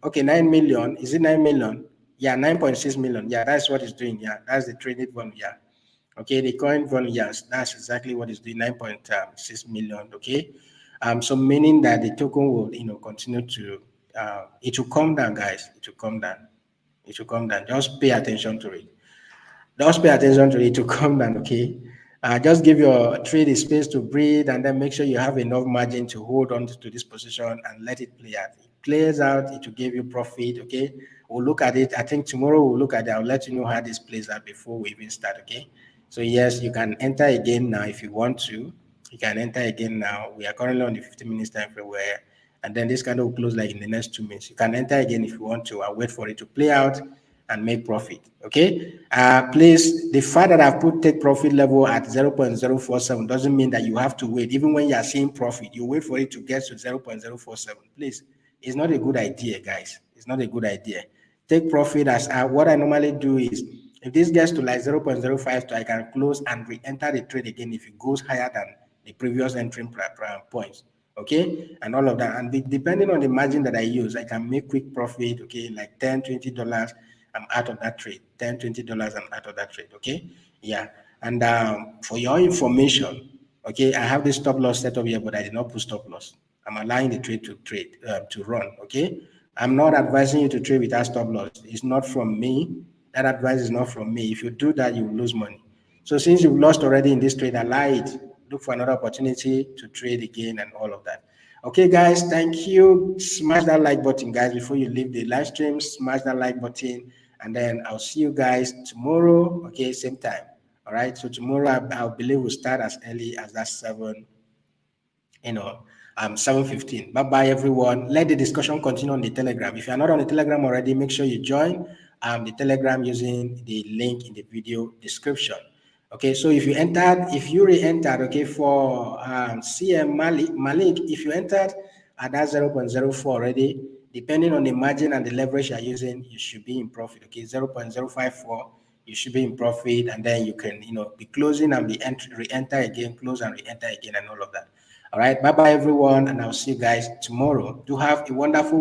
Okay, 9 million. Is it 9 million? Yeah, 9.6 million. Yeah, that's what it's doing. Yeah, that's the traded one. Yeah. Okay, the coin volume, yes, that's exactly what it's doing, 9.6 million. Okay. So meaning that the token will continue to it will come down, guys. It will come down. It will come down. Just pay attention to it. Just pay attention to it to come down, okay? Just give your trade a space to breathe and then make sure you have enough margin to hold on to this position and let it play out. It plays out, it will give you profit, okay? We'll look at it. I think tomorrow we'll look at it. I'll let you know how this plays out before we even start, okay? So yes, you can enter again now if you want to. You can enter again now. We are currently on the 15 minutes time frame where, and then this kind of will close like in the next 2 minutes. You can enter again if you want to. I'll wait for it to play out and make profit. Okay. Please, the fact that I've put take profit level at 0.047 doesn't mean that you have to wait. Even when you are seeing profit, you wait for it to get to 0.047. Please, it's not a good idea, guys. It's not a good idea. Take profit as what I normally do is if this gets to like 0.05, I can close and re-enter the trade again if it goes higher than the previous entering points. Okay, and all of that. And depending on the margin that I use, I can make quick profit, okay, like $10, $20. I'm out of that trade. $10, $20, I'm out of that trade. Okay. Yeah. And for your information, okay, I have this stop loss set up here, but I did not put stop loss. I'm allowing the trade to run. Okay. I'm not advising you to trade without stop loss. It's not from me. That advice is not from me. If you do that, you will lose money. So since you've lost already in this trade, allow it. Look for another opportunity to trade again and all of that. Okay, guys, thank you. Smash that like button, guys, before you leave the live stream. Smash that like button, and then I'll see you guys tomorrow. Okay, same time. All right. So tomorrow, I believe we'll start as early as that 7:15. Bye bye, everyone. Let the discussion continue on the Telegram. If you're not on the Telegram already, make sure you join the Telegram using the link in the video description. Okay, so if you re-entered, okay, for CM Malik, if you entered at that 0.04 already, depending on the margin and the leverage you're using, you should be in profit. Okay, 0.054, you should be in profit, and then you can be closing and re-enter again, close and re-enter again, and all of that. All right. Bye bye, everyone. And I'll see you guys tomorrow. Do have a wonderful week.